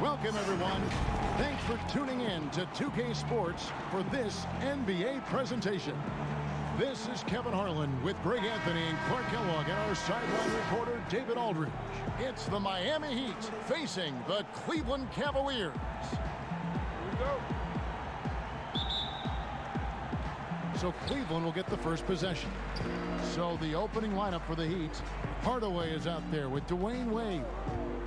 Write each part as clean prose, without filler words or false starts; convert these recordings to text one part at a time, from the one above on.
Welcome, everyone. Thanks for tuning in to 2K Sports for this NBA presentation. This is Kevin Harlan with Greg Anthony and Clark Kellogg and our sideline reporter, David Aldridge. It's the Miami Heat facing the Cleveland Cavaliers. Here we go. So Cleveland will get the first possession. So the opening lineup for the Heat, Hardaway is out there with Dwayne Wade.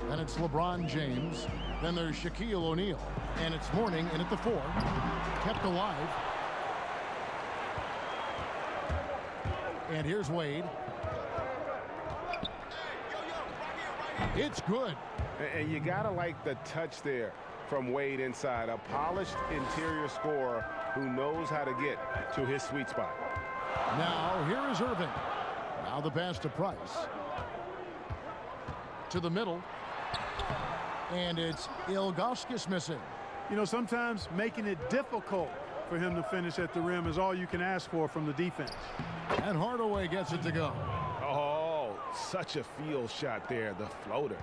Then it's LeBron James. Then there's Shaquille O'Neal. And it's Mourning in at the 4. Kept alive. And here's Wade. It's good. And you got to like the touch there from Wade inside. A polished interior scorer who knows how to get to his sweet spot. Now, here is Irving. Now the pass to Price. To the middle. And it's Ilgauskas missing. You know, sometimes making it difficult for him to finish at the rim is all you can ask for from the defense. And Hardaway gets it to go. Oh, such a field shot there, the floater.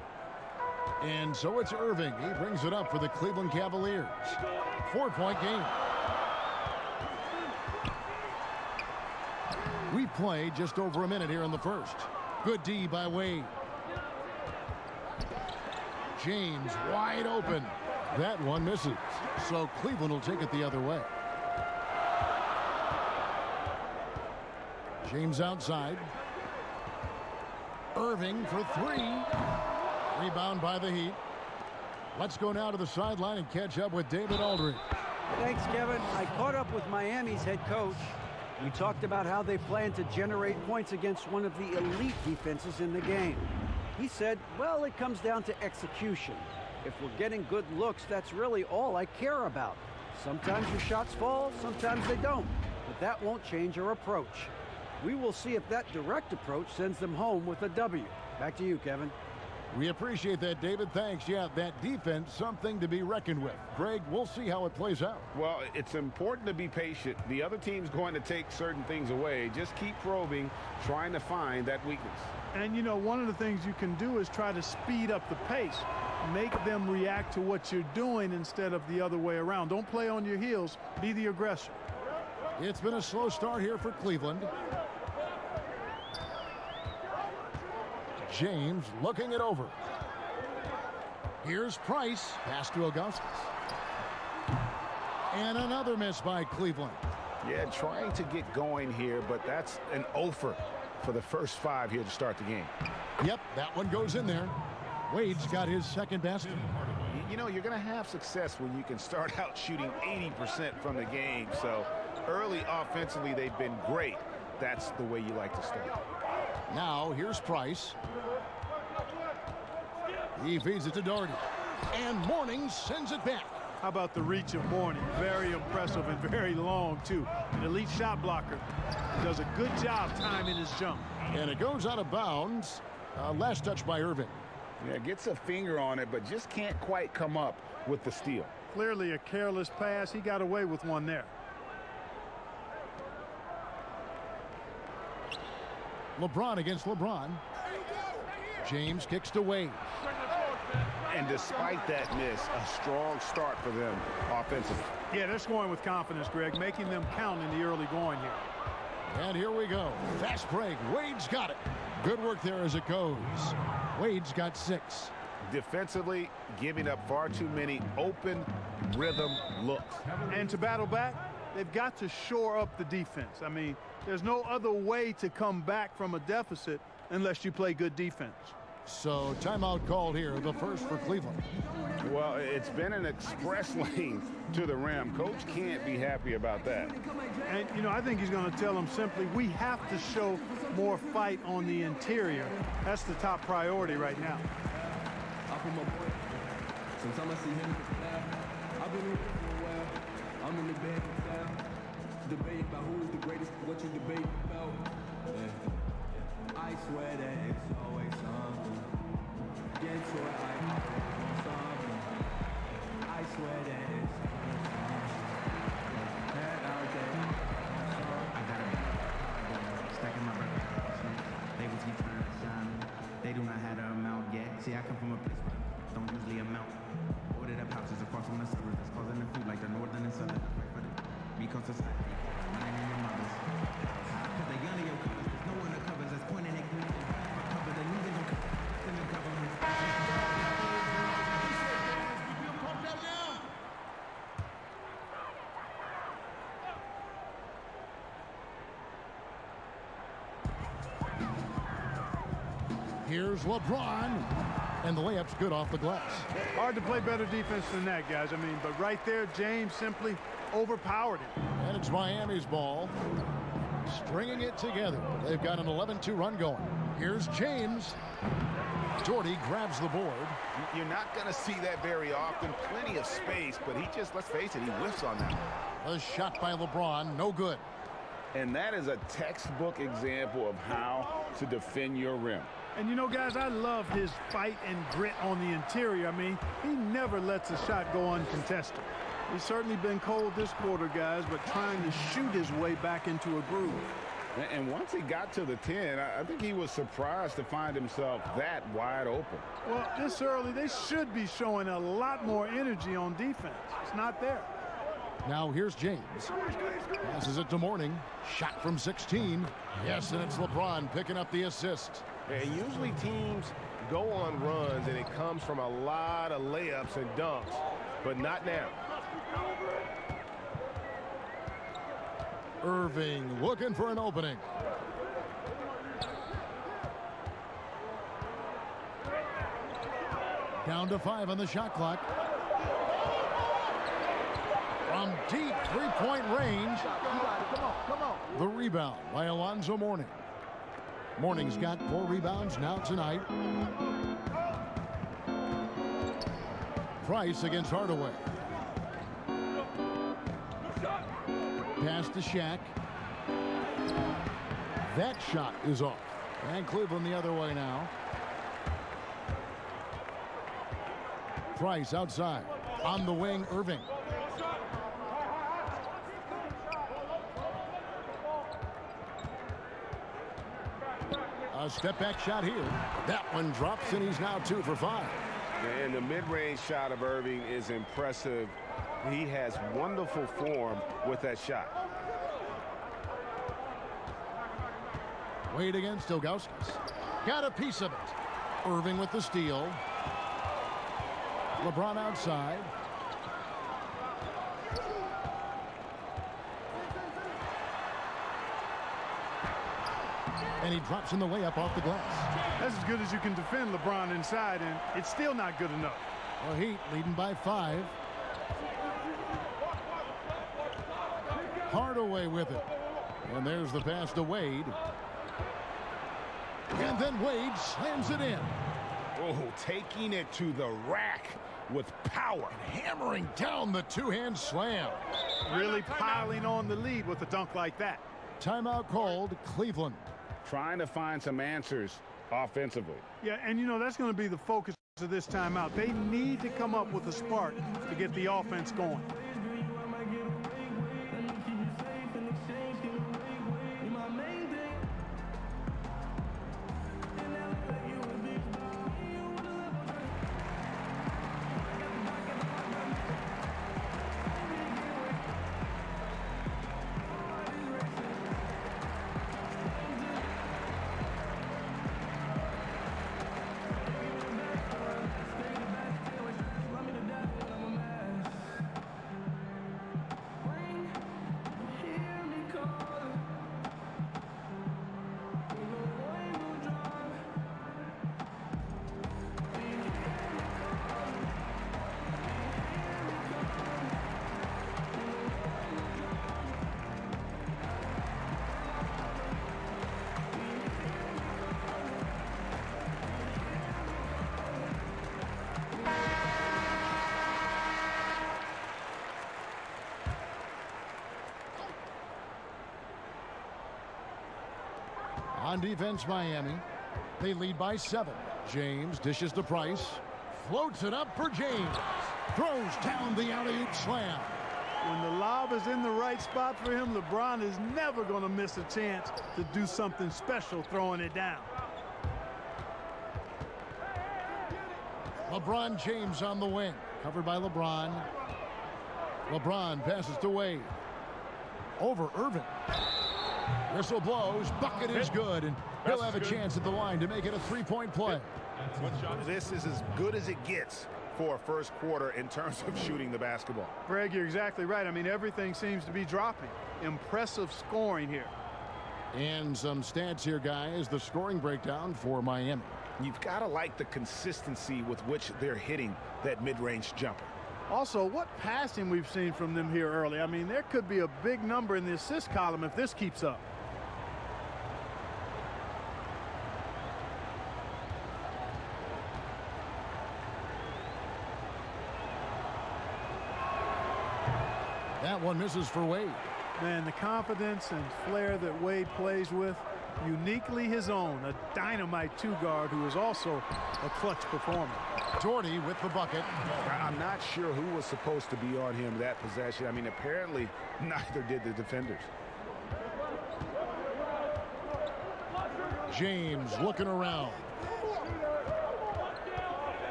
And so it's Irving. He brings it up for the Cleveland Cavaliers. 4-point game. We played just over a minute here in the first. Good D by Wade. James wide open. That one misses. So Cleveland will take it the other way. James outside. Irving for 3. Rebound by the Heat. Let's go now to the sideline and catch up with David Aldridge. Thanks, Kevin. I caught up with Miami's head coach. We talked about how they plan to generate points against one of the elite defenses in the game. He said, well, it comes down to execution. If we're getting good looks, that's really all I care about. Sometimes your shots fall, sometimes they don't. But that won't change our approach. We will see if that direct approach sends them home with a W. Back to you, Kevin. We appreciate that, David. Thanks. Yeah, that defense, something to be reckoned with. Greg, we'll see how it plays out. Well, it's important to be patient. The other team's going to take certain things away. Just keep probing, trying to find that weakness. And, you know, one of the things you can do is try to speed up the pace. Make them react to what you're doing instead of the other way around. Don't play on your heels. Be the aggressor. It's been a slow start here for Cleveland. James looking it over. Here's Price. Pass to Ilgauskas. And another miss by Cleveland. Yeah, trying to get going here, but that's an offer for the first 5 here to start the game. Yep, that one goes in there. Wade's got his second basket. You know, you're going to have success when you can start out shooting 80% from the game. So early offensively, they've been great. That's the way you like to start. Now, here's Price. He feeds it to Doherty. And Mourning sends it back. How about the reach of Mourning? Very impressive and very long, too. An elite shot blocker. Does a good job timing his jump. And it goes out of bounds. Last touch by Irving. Yeah, gets a finger on it, but just can't quite come up with the steal. Clearly a careless pass. He got away with one there. LeBron against LeBron. James kicks to Wade. And despite that miss, a strong start for them offensively. Yeah, they're scoring with confidence, Greg, making them count in the early going here. And here we go. Fast break. Wade's got it. Good work there as it goes. Wade's got 6. Defensively, giving up far too many open rhythm looks. And to battle back, they've got to shore up the defense. I mean, there's no other way to come back from a deficit unless you play good defense. So timeout called here, the first for Cleveland. Well, it's been an express lane to the rim. Coach can't be happy about that. And, you know, I think he's going to tell them simply, we have to show more fight on the interior. That's the top priority right now. Sometimes I see him I've been here for a while. I'm in the bed now. Debate about who is the greatest, what you debate about. I swear that it's always something. Get to it, something. I swear that it's always something. Out there. I got it. Stacking my brother. They was keep trying to shine. They do not have the amount yet. See, I come from a place where don't usually amount. Boarded up houses across from the suburbs. That's causing the food like the northern and southern. I fight for them. Because society, mine and your mother's. Cause the young of your colors, there's no one that covers. That's pointing at me. Cover the news and don't cover the government. Here's LeBron, and the layup's good off the glass. Hard to play better defense than that, guys. I mean, but right there, James simply overpowered him. And it's Miami's ball. Stringing it together. They've got an 11-2 run going. Here's James. Jordy grabs the board. You're not going to see that very often. Plenty of space, but he just, let's face it, he whiffs on that. A shot by LeBron, no good. And that is a textbook example of how to defend your rim. And you know, guys, I love his fight and grit on the interior. I mean, he never lets a shot go uncontested. He's certainly been cold this quarter, guys, but trying to shoot his way back into a groove. And once he got to the 10, I think he was surprised to find himself that wide open. Well, this early, they should be showing a lot more energy on defense. It's not there. Now here's James. Passes it to Morning. Shot from 16. Yes, and it's LeBron picking up the assist. And usually teams go on runs and it comes from a lot of layups and dunks, but not now. Irving looking for an opening. Down to 5 on the shot clock. From deep three-point range. Come on. The rebound by Alonzo Mourning. Mourning's got 4 rebounds now tonight. Price against Hardaway. Pass to Shaq. That shot is off. And Cleveland the other way now. Price outside. On the wing, Irving. A step-back shot here. That one drops, and he's now 2 for 5. And the mid-range shot of Irving is impressive. He has wonderful form with that shot. Wade against Ilgauskas. Got a piece of it. Irving with the steal. LeBron outside. And he drops in the layup off the glass. That's as good as you can defend LeBron inside, and it's still not good enough. Well, Heat leading by 5. Hardaway with it. And there's the pass to Wade. And then Wade slams it in. Oh, taking it to the rack with power. And hammering down the two-hand slam. Really piling on the lead with a dunk like that. Timeout called, Cleveland. Trying to find some answers offensively. Yeah, and you know, that's going to be the focus of this timeout. They need to come up with a spark to get the offense going. On defense, Miami. They lead by 7. James dishes to Price. Floats it up for James. Throws down the alley-oop slam. When the lob is in the right spot for him, LeBron is never going to miss a chance to do something special throwing it down. LeBron James on the wing. Covered by LeBron. LeBron passes to Wade. Over Irving. Whistle blows. Bucket is good, and he'll have a chance at the line to make it a three-point play. This is as good as it gets for a first quarter in terms of shooting the basketball. Greg, you're exactly right. I mean, everything seems to be dropping. Impressive scoring here. And some stats here, guys. The scoring breakdown for Miami. You've got to like the consistency with which they're hitting that mid-range jumper. Also, what passing we've seen from them here early. I mean, there could be a big number in the assist column if this keeps up. That one misses for Wade. Man, the confidence and flair that Wade plays with, uniquely his own. A dynamite two-guard who is also a clutch performer. Jordy with the bucket. I'm not sure who was supposed to be on him that possession. I mean, apparently neither did the defenders. James looking around.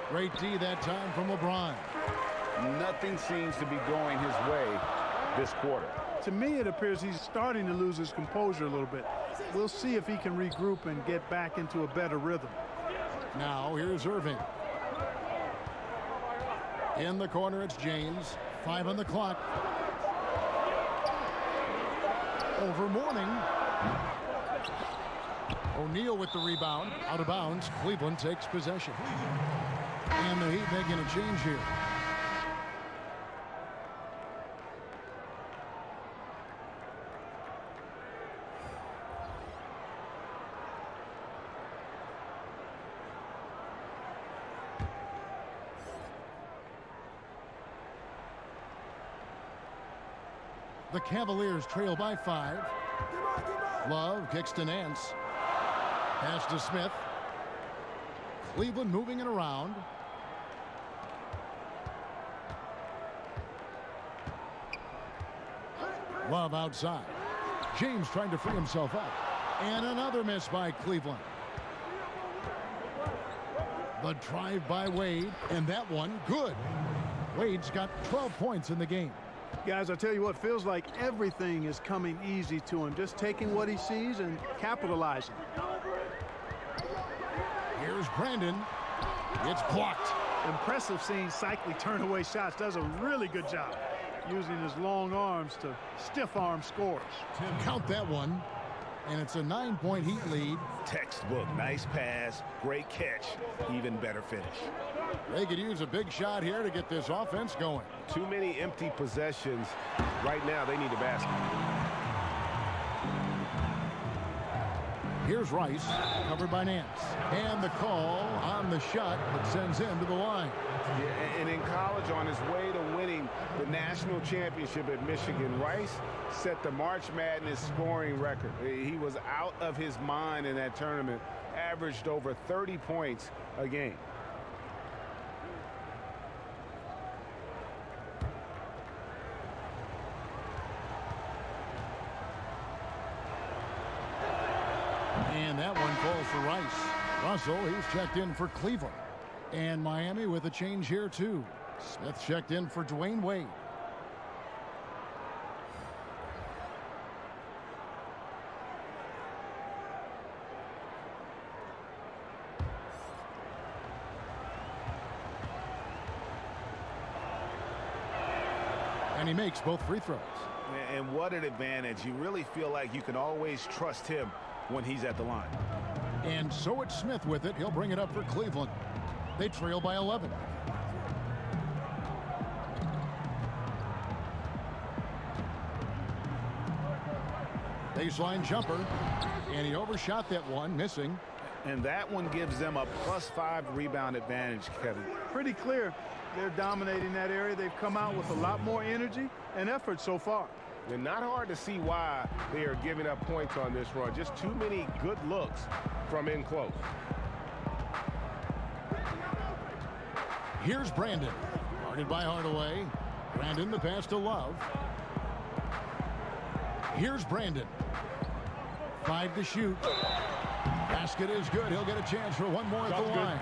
Great D that time from LeBron. Nothing seems to be going his way this quarter. To me, it appears he's starting to lose his composure a little bit. We'll see if he can regroup and get back into a better rhythm. Now here's Irving. In the corner, it's James. 5 on the clock. Over Mourning. O'Neal with the rebound. Out of bounds. Cleveland takes possession. And the Heat making a change here. The Cavaliers trail by 5. Love kicks to Nance. Pass to Smith. Cleveland moving it around. Love outside. James trying to free himself up. And another miss by Cleveland. The drive by Wade. And that one good. Wade's got 12 points in the game. Guys, I tell you what, feels like everything is coming easy to him. Just taking what he sees and capitalizing. Here's Brandon. It's blocked. Impressive seeing Cycli turn away shots. Does a really good job using his long arms to stiff arm scores. Count that one. And it's a 9-point Heat lead. Textbook. Nice pass. Great catch. Even better finish. They could use a big shot here to get this offense going. Too many empty possessions. Right now, they need a basket. Here's Rice, covered by Nance. And the call on the shot that sends him to the line. Yeah, and in college, on his way to winning the national championship at Michigan, Rice set the March Madness scoring record. He was out of his mind in that tournament, averaged over 30 points a game. And that one falls for Rice. Russell, he's checked in for Cleveland. And Miami with a change here, too. Smith checked in for Dwayne Wade. And he makes both free throws. And what an advantage. You really feel like you can always trust him when he's at the line. And so it's Smith with it. He'll bring it up for Cleveland. They trail by 11. Baseline jumper. And he overshot that one, missing. And that one gives them a +5 rebound advantage, Kevin. Pretty clear. They're dominating that area. They've come out with a lot more energy and effort so far. And not hard to see why they are giving up points on this run. Just too many good looks from in close. Here's Brandon. Guarded by Hardaway. Brandon the pass to Love. Here's Brandon. 5 to shoot. Basket is good. He'll get a chance for one more at the line.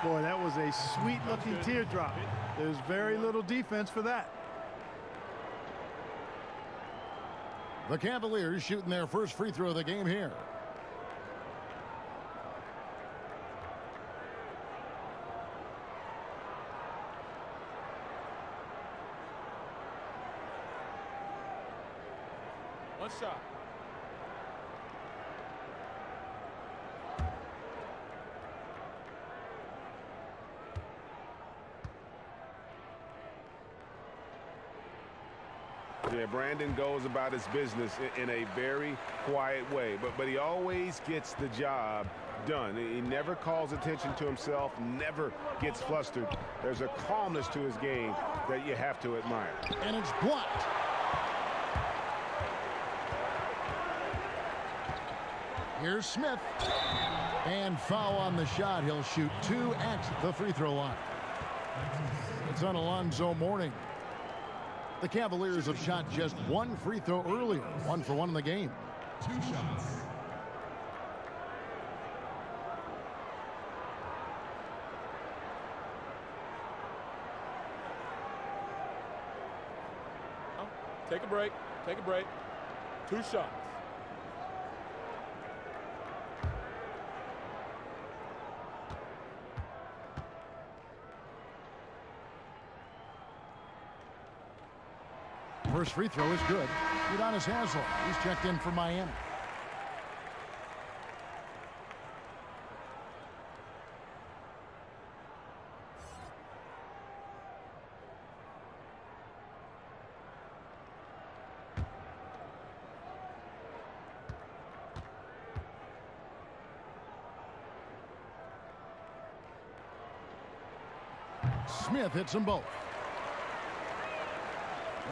Boy, that was a sweet-looking teardrop. There's very little defense for that. The Cavaliers shooting their first free throw of the game here. One shot. Yeah, Brandon goes about his business in a very quiet way, but he always gets the job done. He never calls attention to himself, never gets flustered. There's a calmness to his game that you have to admire. And it's blocked. Here's Smith. And foul on the shot. He'll shoot 2 at the free throw line. It's on Alonzo Mourning. The Cavaliers have shot just 1 free throw earlier. 1 for 1 in the game. 2 shots. Take a break. Take a break. 2 shots. First free throw is good. Udonis Haslem. He's checked in for Miami. Smith hits them both.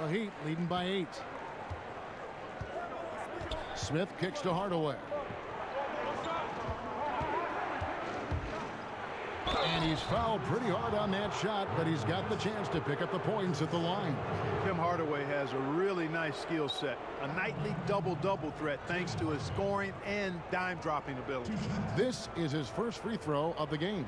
The Heat leading by 8. Smith kicks to Hardaway. And he's fouled pretty hard on that shot, but he's got the chance to pick up the points at the line. Tim Hardaway has a really nice skill set. A nightly double-double threat thanks to his scoring and dime-dropping ability. This is his first free throw of the game.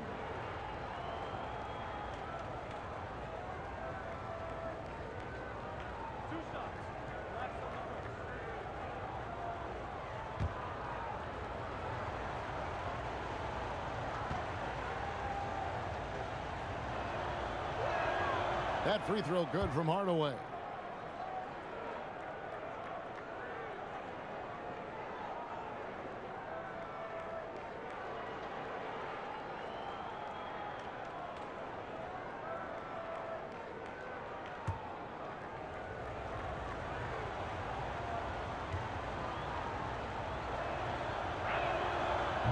That free throw good from Hardaway.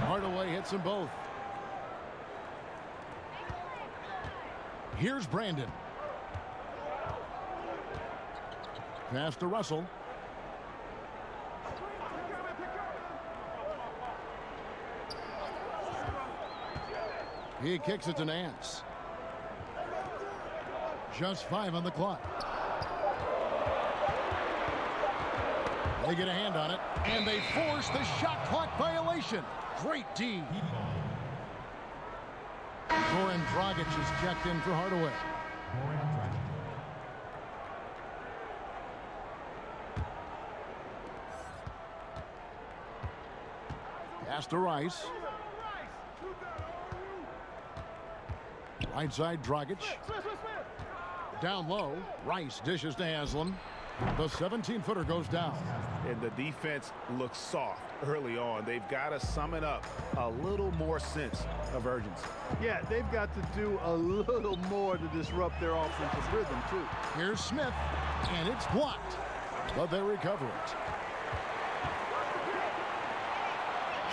Hardaway hits them both. Here's Brandon. Pass to Russell. He kicks it to Nance. Just 5 on the clock. They get a hand on it, and they force the shot clock violation. Great D. Goran Dragic is checked in for Hardaway. Pass to Rice. Right side, Dragic. Down low, Rice dishes to Haslem. The 17-footer goes down. And the defense looks soft early on. They've got to sum it up. A little more sense of urgency. Yeah, they've got to do a little more to disrupt their offensive rhythm, too. Here's Smith, and it's blocked, but they recover it.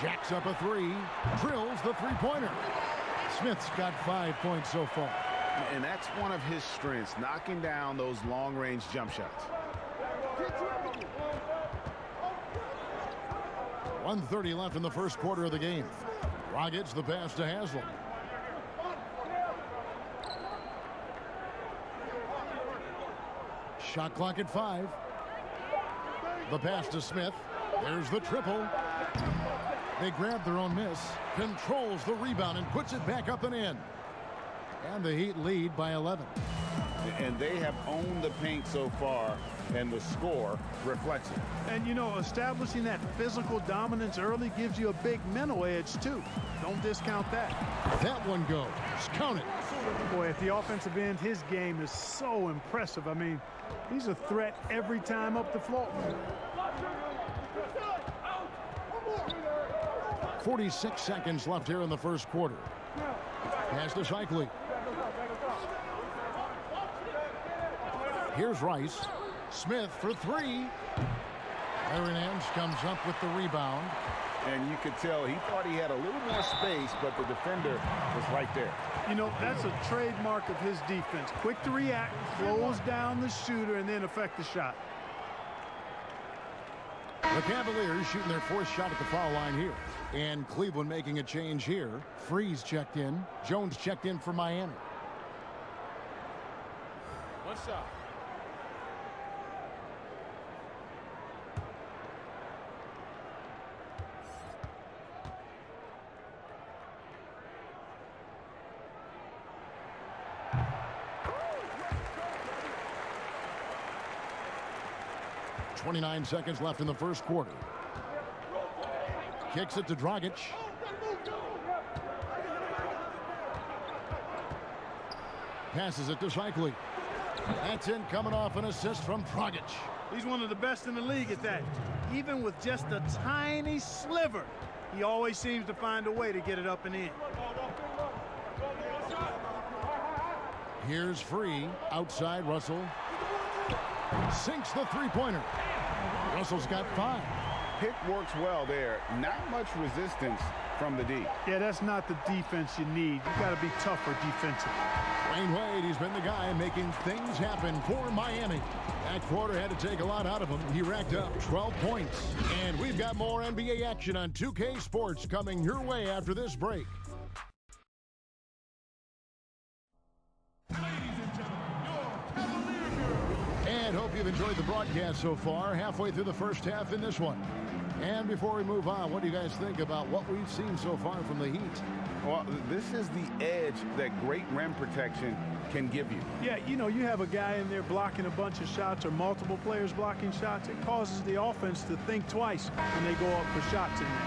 Jacks up a 3, drills the three-pointer. Smith's got 5 points so far. And that's one of his strengths, knocking down those long-range jump shots. 1:30 left in the first quarter of the game. Dragic the pass to Haslem. Shot clock at 5. The pass to Smith. There's the triple. They grab their own miss, controls the rebound, and puts it back up and in. And the Heat lead by 11. And they have owned the paint so far, and the score reflects it. And, you know, establishing that physical dominance early gives you a big mental edge, too. Don't discount that. That one goes. Count it. Boy, at the offensive end, his game is so impressive. I mean, he's a threat every time up the floor. 46 seconds left here in the first quarter. Pass to Shikely. Here's Rice. Smith for three. Hernandez comes up with the rebound. And you could tell he thought he had a little more space, but the defender was right there. You know, that's a trademark of his defense. Quick to react, close down the shooter, and then affect the shot. The Cavaliers shooting their fourth shot at the foul line here. And Cleveland making a change here. Freeze checked in. Jones checked in for Miami. One shot. .29 seconds left in the first quarter. Kicks it to Dragic. Passes it to Shikely. That's in, coming off an assist from Dragic. He's one of the best in the league at that. Even with just a tiny sliver, he always seems to find a way to get it up and in. Here's Free. Outside, Russell. Sinks the three-pointer. Russell's got 5. Pick works well there. Not much resistance from the D. Yeah, that's not the defense you need. You got to be tougher defensively. Wayne Wade, he's been the guy making things happen for Miami. That quarter had to take a lot out of him. He racked up 12 points. And we've got more NBA action on 2K Sports coming your way after this break. And hope you've enjoyed the broadcast so far. Halfway through the first half in this one. And before we move on, what do you guys think about what we've seen so far from the Heat? Well, this is the edge that great rim protection can give you. Yeah, you know, you have a guy in there blocking a bunch of shots or multiple players blocking shots. It causes the offense to think twice when they go up for shots in there.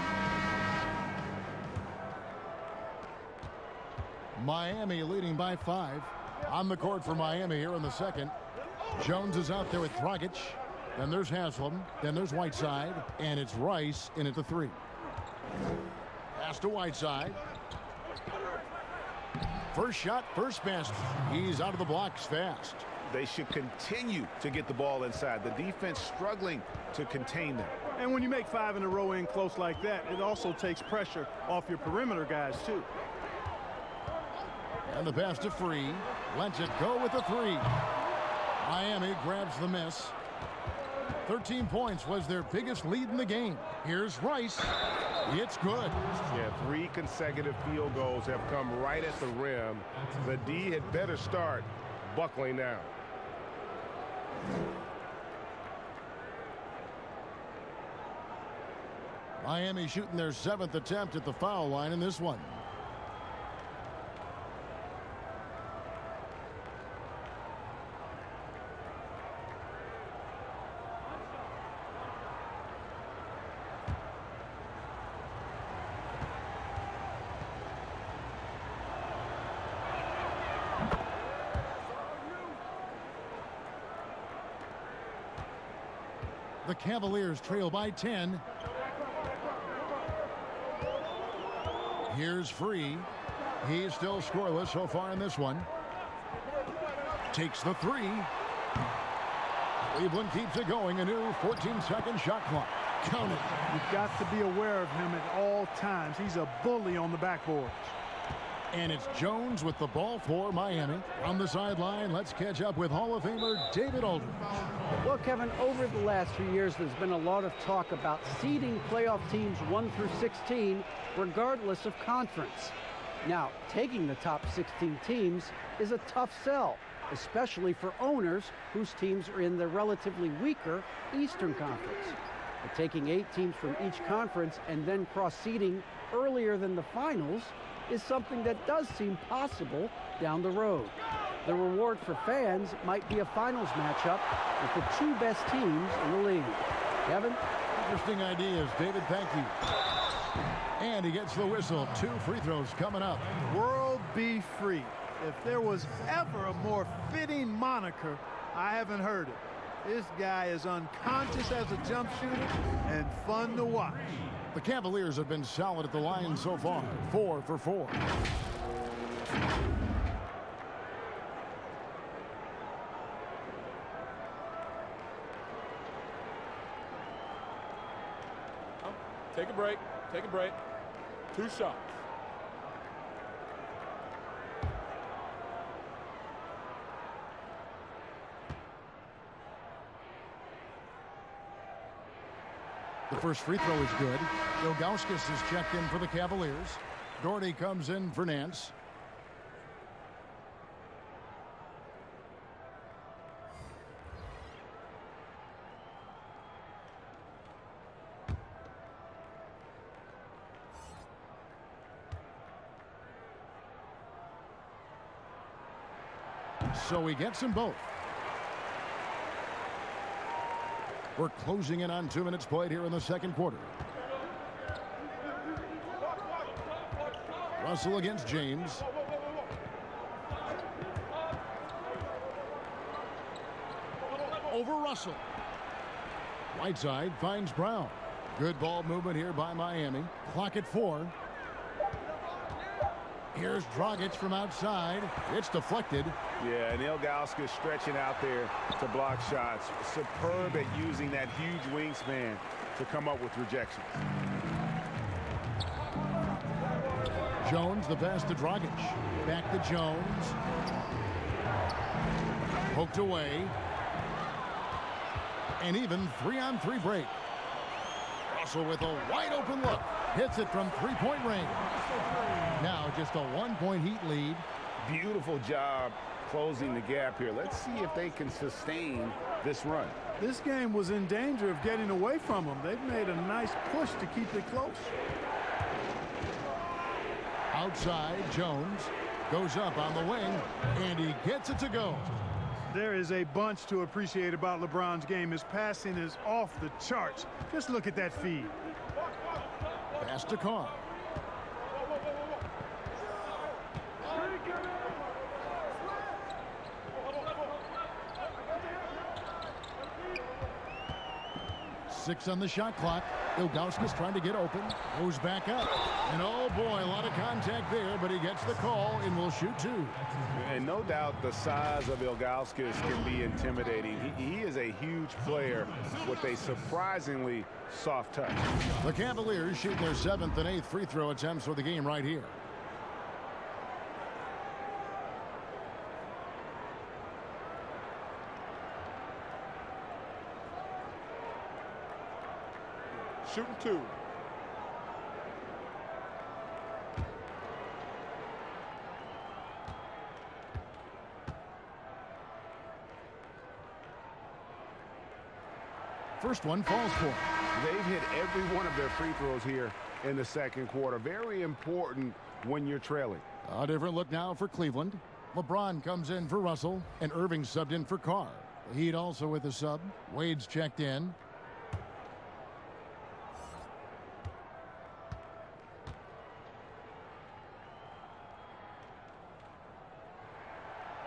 Miami leading by 5. On the court for Miami here in the second. Jones is out there with Dragic. Then there's Haslam. Then there's Whiteside. And it's Rice in at the 3. Pass to Whiteside. First shot, first basket. He's out of the blocks fast. They should continue to get the ball inside. The defense struggling to contain them. And when you make 5 in a row in close like that, it also takes pressure off your perimeter guys, too. And the pass to Free. Lets it go with the 3. Miami grabs the miss. 13 points was their biggest lead in the game. Here's Rice. It's good. Yeah, 3 consecutive field goals have come right at the rim. The D had better start buckling down. Miami shooting their 7th attempt at the foul line in this one. The Cavaliers trail by 10. Here's Free. He's still scoreless so far in this one. Takes the 3. Cleveland keeps it going. A new 14-second shot clock. Count it. You've got to be aware of him at all times. He's a bully on the backboard. And it's Jones with the ball for Miami. On the sideline, let's catch up with Hall of Famer David Aldridge. Well, Kevin, over the last few years, there's been a lot of talk about seeding playoff teams 1 through 16, regardless of conference. Now, taking the top 16 teams is a tough sell, especially for owners whose teams are in the relatively weaker Eastern Conference. But taking 8 teams from each conference and then cross-seeding earlier than the finals is something that does seem possible down the road. The reward for fans might be a finals matchup with the 2 best teams in the league. Kevin? Interesting ideas, David. Thank you. And he gets the whistle. 2 free throws coming up. World be free. If there was ever a more fitting moniker, I haven't heard it. This guy is unconscious as a jump shooter and fun to watch. The Cavaliers have been solid at the line so far. 4 for 4. Take a break. Take a break. 2 shots. The first free throw is good. Ilgauskas is checked in for the Cavaliers. Doherty comes in for Nance. So he gets them both. We're closing in on 2 minutes played here in the second quarter. Russell against James. Over Russell. Whiteside finds Brown. Good ball movement here by Miami. Clock at 4. Here's Dragic from outside. It's deflected. Yeah, and Ilgauskas stretching out there to block shots. Superb at using that huge wingspan to come up with rejections. Jones, the pass to Dragic. Back to Jones. Poked away. And even 3-on-3 break. Russell with a wide open look. Hits it from 3-point range. Now just a 1-point Heat lead. Beautiful job closing the gap here. Let's see if they can sustain this run. This game was in danger of getting away from them. They've made a nice push to keep it close. Outside, Jones goes up on the wing, and he gets it to go. There is a bunch to appreciate about LeBron's game. His passing is off the charts. Just look at that feed. Pass to Carr. Six on the shot clock. Ilgauskas trying to get open. Goes back up. And oh boy, a lot of contact there, but he gets the call and will shoot 2. And no doubt the size of Ilgauskas can be intimidating. He is a huge player with a surprisingly soft touch. The Cavaliers shoot their 7th and 8th free throw attempts for the game right here. Shooting 2. First one falls for him. They've hit every one of their free throws here in the second quarter. Very important when you're trailing. A different look now for Cleveland. LeBron comes in for Russell, and Irving subbed in for Carr. The Heat also with a sub. Wade's checked in.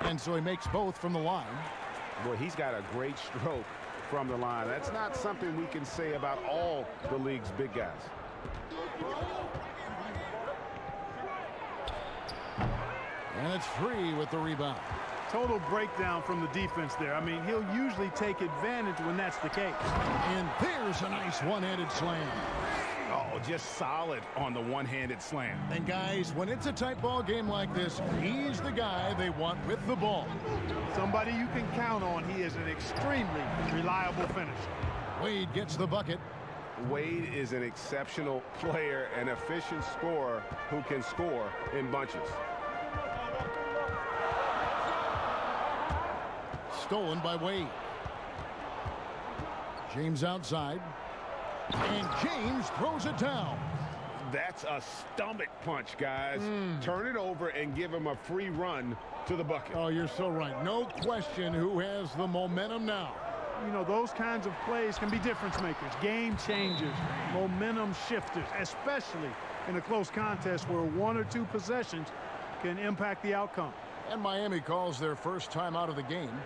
And so he makes both from the line. Boy, he's got a great stroke from the line. That's not something we can say about all the league's big guys. And it's Free with the rebound. Total breakdown from the defense there. I mean, he'll usually take advantage when that's the case. And there's a nice one-handed slam. Oh, just solid on the one-handed slam. And guys, when it's a tight ball game like this, he's the guy they want with the ball. Somebody you can count on. He is an extremely reliable finisher. Wade gets the bucket. Wade is an exceptional player, an efficient scorer who can score in bunches. Stolen by Wade. James outside. And James throws it down. That's a stomach punch, guys. Turn it over and give him a free run to the bucket. Oh, you're so right. No question who has the momentum now. You know, those kinds of plays can be difference makers, game changers, momentum shifters, especially in a close contest where 1 or 2 possessions can impact the outcome. And Miami calls their first time out of the game.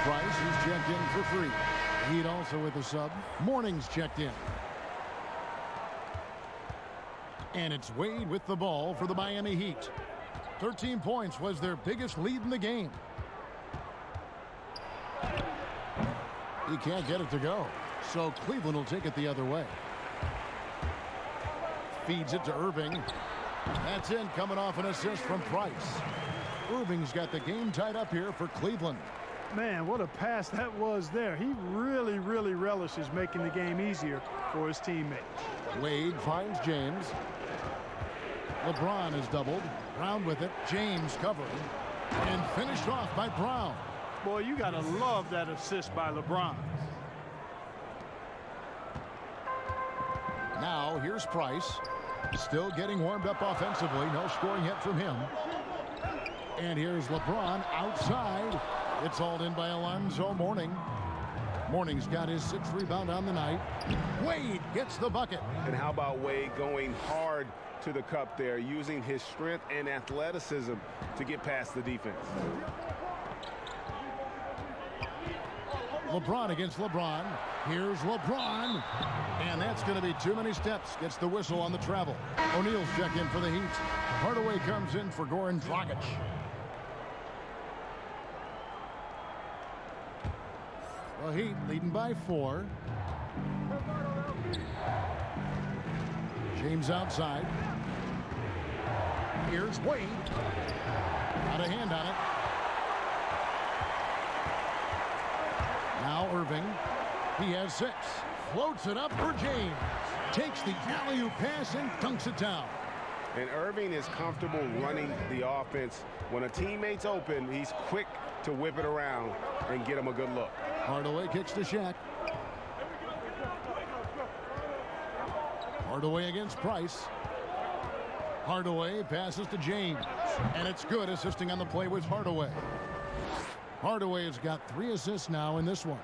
Price, who's checked in for free. Heat also with a sub. Morning's checked in. And it's Wade with the ball for the Miami Heat. 13 points was their biggest lead in the game. He can't get it to go. So Cleveland will take it the other way. Feeds it to Irving. That's in, coming off an assist from Price. Irving's got the game tied up here for Cleveland. Man, what a pass that was there. He really relishes making the game easier for his teammates. Wade finds James. LeBron is doubled. Brown with it. James covering. And finished off by Brown. Boy, you got to love that assist by LeBron. Now, here's Price. Still getting warmed up offensively. No scoring yet from him. And here's LeBron outside. It's hauled in by Alonzo Mourning. Mourning's got his 6th rebound on the night. Wade gets the bucket. And how about Wade going hard to the cup there, using his strength and athleticism to get past the defense. LeBron against LeBron. Here's LeBron. And that's going to be too many steps. Gets the whistle on the travel. O'Neal's check in for the Heat. Hardaway comes in for Goran Dragic. The Heat leading by 4. James outside. Here's Wade. Got a hand on it. Now Irving. He has 6. Floats it up for James. Takes the alley-oop pass and dunks it down. And Irving is comfortable running the offense. When a teammate's open, he's quick to whip it around and get him a good look. Hardaway kicks to Shaq. Hardaway against Price. Hardaway passes to James. And it's good. Assisting on the play was Hardaway. Hardaway has got 3 assists now in this one.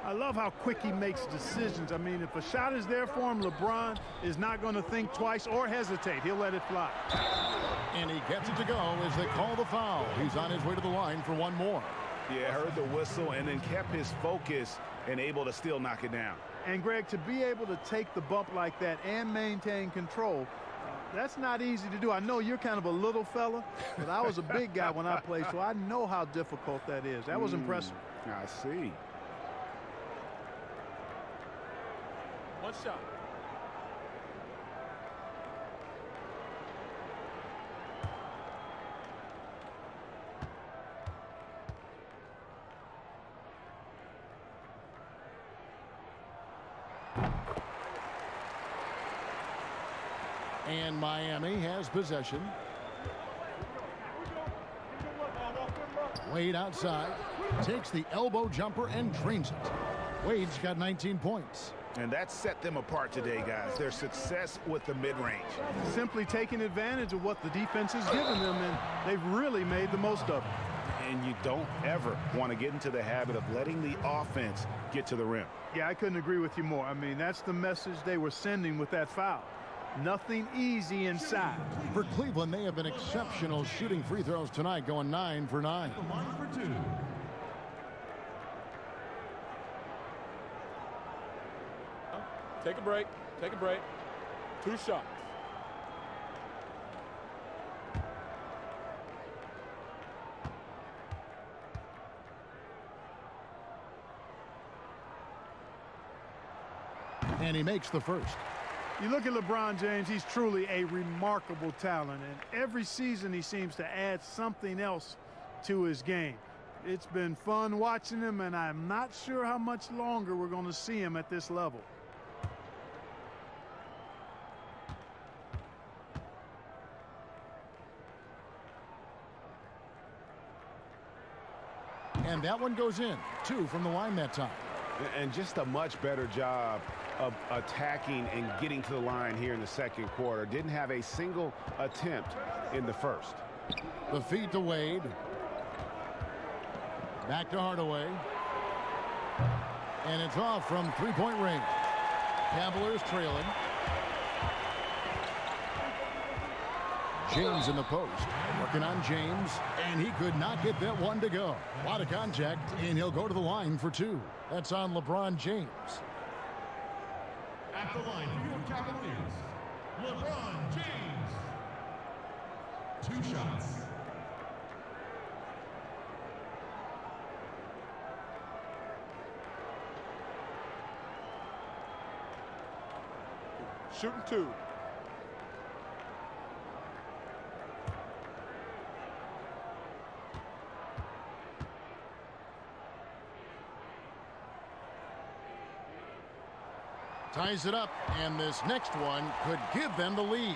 I love how quick he makes decisions. I mean, if a shot is there for him, LeBron is not going to think twice or hesitate. He'll let it fly. And he gets it to go as they call the foul. He's on his way to the line for one more. Yeah, heard the whistle and then kept his focus and able to still knock it down. And, Greg, to be able to take the bump like that and maintain control, that's not easy to do. I know you're kind of a little fella, but I was a big guy when I played, so I know how difficult that is. That was impressive. I see. One shot. And Miami has possession. Wade outside. Takes the elbow jumper and drains it. Wade's got 19 points. And that set them apart today, guys. Their success with the mid-range. Simply taking advantage of what the defense has given them, and they've really made the most of it. and you don't ever want to get into the habit of letting the offense get to the rim. Yeah, I couldn't agree with you more. I mean, that's the message they were sending with that foul. Nothing easy inside. For Cleveland, they have been exceptional shooting free throws tonight, going 9 for 9. Take a break. Take a break. 2 shots. And he makes the first. You look at LeBron James, he's truly a remarkable talent, and every season he seems to add something else to his game. It's been fun watching him, and I'm not sure how much longer we're going to see him at this level. And that one goes in. 2 from the line that time. And just a much better job of attacking and getting to the line here in the second quarter. Didn't have a single attempt in the first. The feed to Wade. Back to Hardaway. And it's off from three-point range. Cavaliers trailing. James in the post. Working on James. And he could not get that one to go. A lot of contact, and he'll go to the line for 2. That's on LeBron James. At the line for your Cavaliers, LeBron James. 2 shots. Shooting 2. Ties it up, and this next one could give them the lead.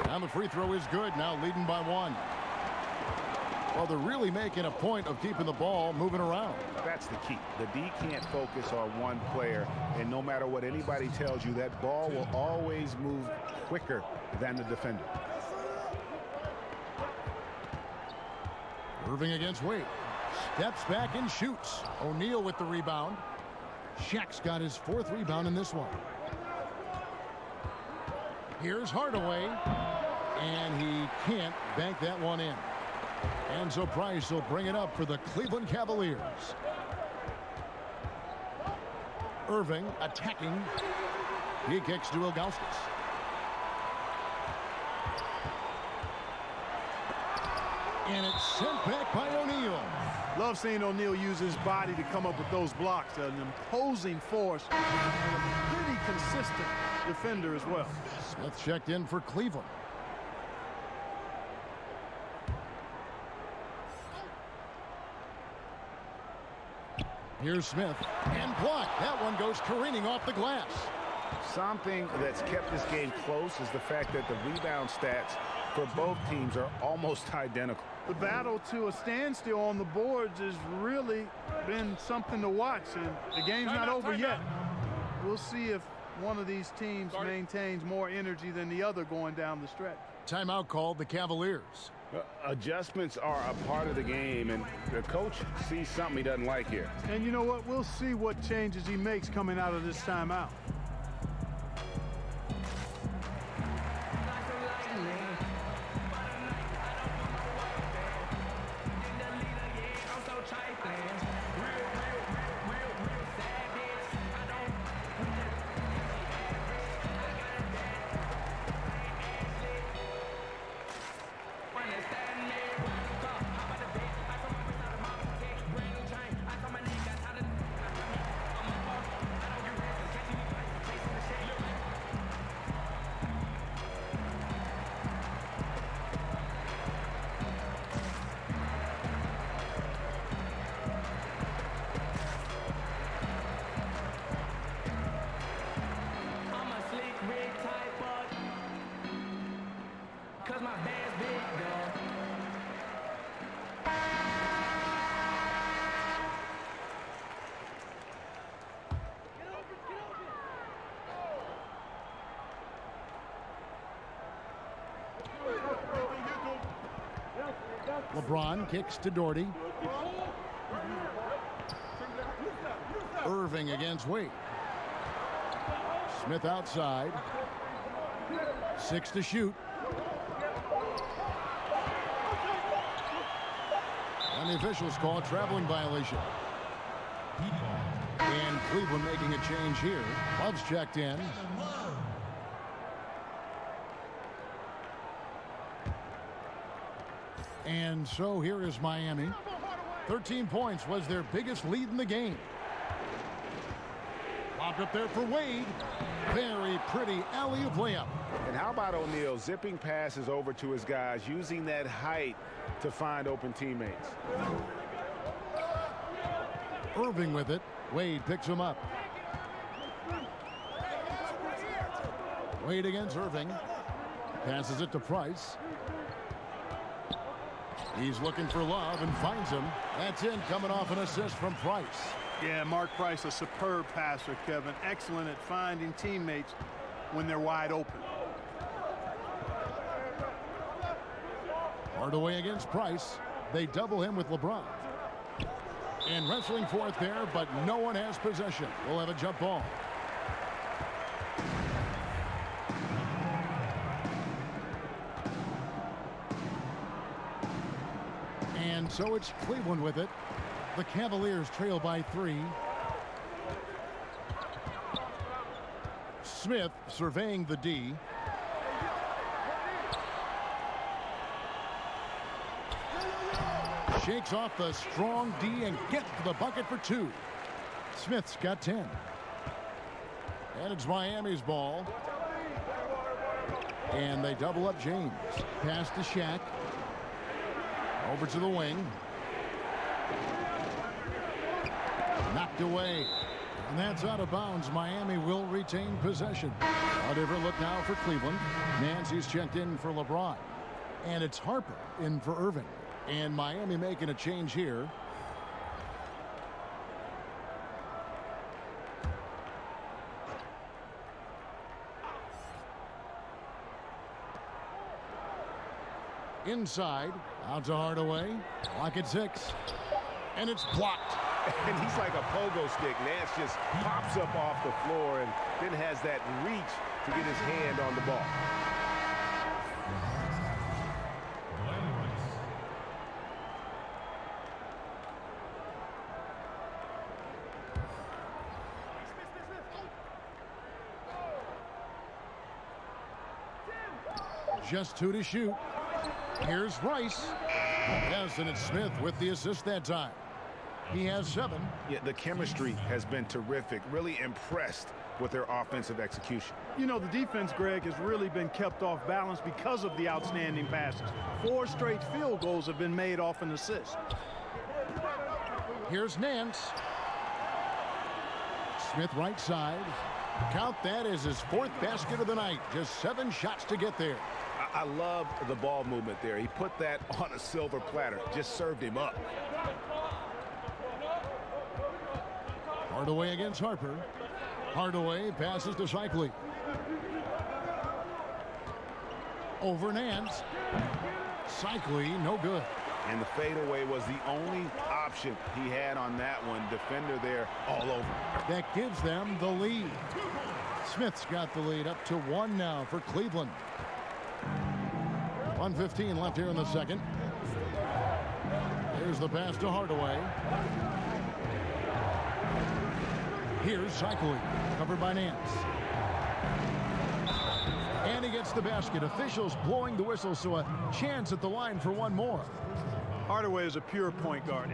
Now the free throw is good, now leading by 1. Well, they're really making a point of keeping the ball moving around. That's the key. The D can't focus on one player, and no matter what anybody tells you, that ball will always move quicker than the defender. Irving against Wade. Steps back and shoots. O'Neal with the rebound. Shaq's got his 4th rebound in this one. Here's Hardaway, and he can't bank that one in. Enzo Price will bring it up for the Cleveland Cavaliers. Irving attacking. He kicks to Ilgauskas. And it's sent back by O'Neal. Love seeing O'Neal use his body to come up with those blocks. An imposing force and a pretty consistent defender as well. Smith checked in for Cleveland. Here's Smith, and blocked. That one goes careening off the glass. Something that's kept this game close is the fact that the rebound stats for both teams are almost identical. The battle to a standstill on the boards has really been something to watch, and the game's not over yet. We'll see if one of these teams maintains more energy than the other going down the stretch. Timeout called the Cavaliers. Adjustments are a part of the game, and the coach sees something he doesn't like here. And you know what? We'll see what changes he makes coming out of this timeout. LeBron kicks to Doherty. Irving against Wade. Smith outside. 6 to shoot. And the officials call a traveling violation. And Cleveland making a change here. Love's checked in. And so here is Miami. 13 points was their biggest lead in the game. Lobbed up there for Wade. Very pretty alley-oop layup. And how about O'Neal zipping passes over to his guys, using that height to find open teammates. Irving with it. Wade picks him up. Wade against Irving. Passes it to Price. He's looking for Love and finds him. That's in, coming off an assist from Price. Yeah, Mark Price, a superb passer, Kevin. Excellent at finding teammates when they're wide open. Hardaway against Price. They double him with LeBron. And wrestling for it there, but no one has possession. We'll have a jump ball. And so it's Cleveland with it. The Cavaliers trail by 3. Smith surveying the D. Shakes off the strong D and gets to the bucket for 2. Smith's got 10. And it's Miami's ball. And they double up James. Pass to Shaq. Over to the wing. Knocked away. And that's out of bounds. Miami will retain possession. A different look now for Cleveland. Nancy's checked in for LeBron. And it's Harper in for Irving. And Miami making a change here. Inside, out to Hardaway. Clock at 6. And it's blocked. And he's like a pogo stick. Nance just pops up off the floor and then has that reach to get his hand on the ball. Just 2 to shoot. Here's Rice. Yes, and it's Smith with the assist that time. He has 7. Yeah, the chemistry has been terrific. Really impressed with their offensive execution. You know, the defense, Greg, has really been kept off balance because of the outstanding passes. 4 straight field goals have been made off an assist. Here's Nance. Smith right side. Count that as his 4th basket of the night. Just 7 shots to get there. I love the ball movement there. He put that on a silver platter. Just served him up. Hardaway against Harper. Hardaway passes to Shikely. Over Nance. Shikely, no good. And the fadeaway was the only option he had on that one. Defender there all over. That gives them the lead. Smith's got the lead up to 1 now for Cleveland. 1:15 left here in the second. Here's the pass to Hardaway. Here's Shikely, covered by Nance. And he gets the basket. Officials blowing the whistle, so a chance at the line for 1 more. Hardaway is a pure point guard,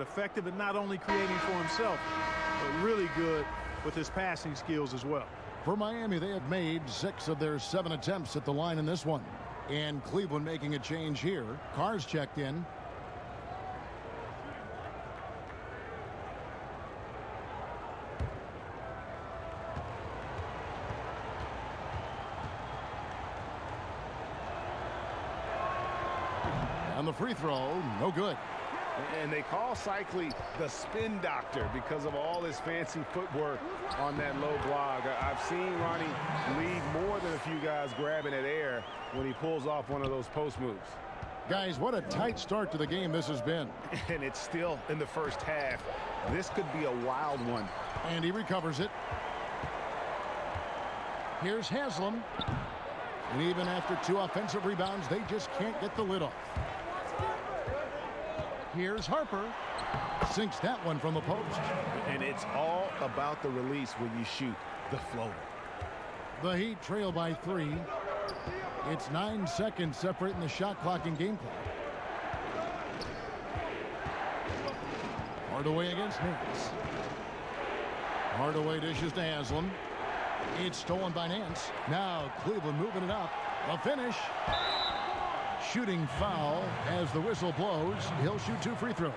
effective at not only creating for himself, but really good with his passing skills as well. For Miami, they have made 6 of their 7 attempts at the line in this one. And Cleveland making a change here. Carr's checked in. And the free throw, no good. And they call Shikely the spin doctor because of all his fancy footwork on that low block. I've seen Ronnie lead more than a few guys grabbing at air when he pulls off one of those post moves. Guys, what a tight start to the game this has been. And it's still in the first half. This could be a wild one. And he recovers it. Here's Haslam. And even after 2 offensive rebounds, they just can't get the lid off. Here's Harper. Sinks that one from the post. And it's all about the release when you shoot the floater. The Heat trail by 3. It's 9 seconds separating the shot clock and game clock. Hardaway against Nance. Hardaway dishes to Haslam. It's stolen by Nance. Now Cleveland moving it up. A finish. Shooting foul as the whistle blows. He'll shoot 2 free throws.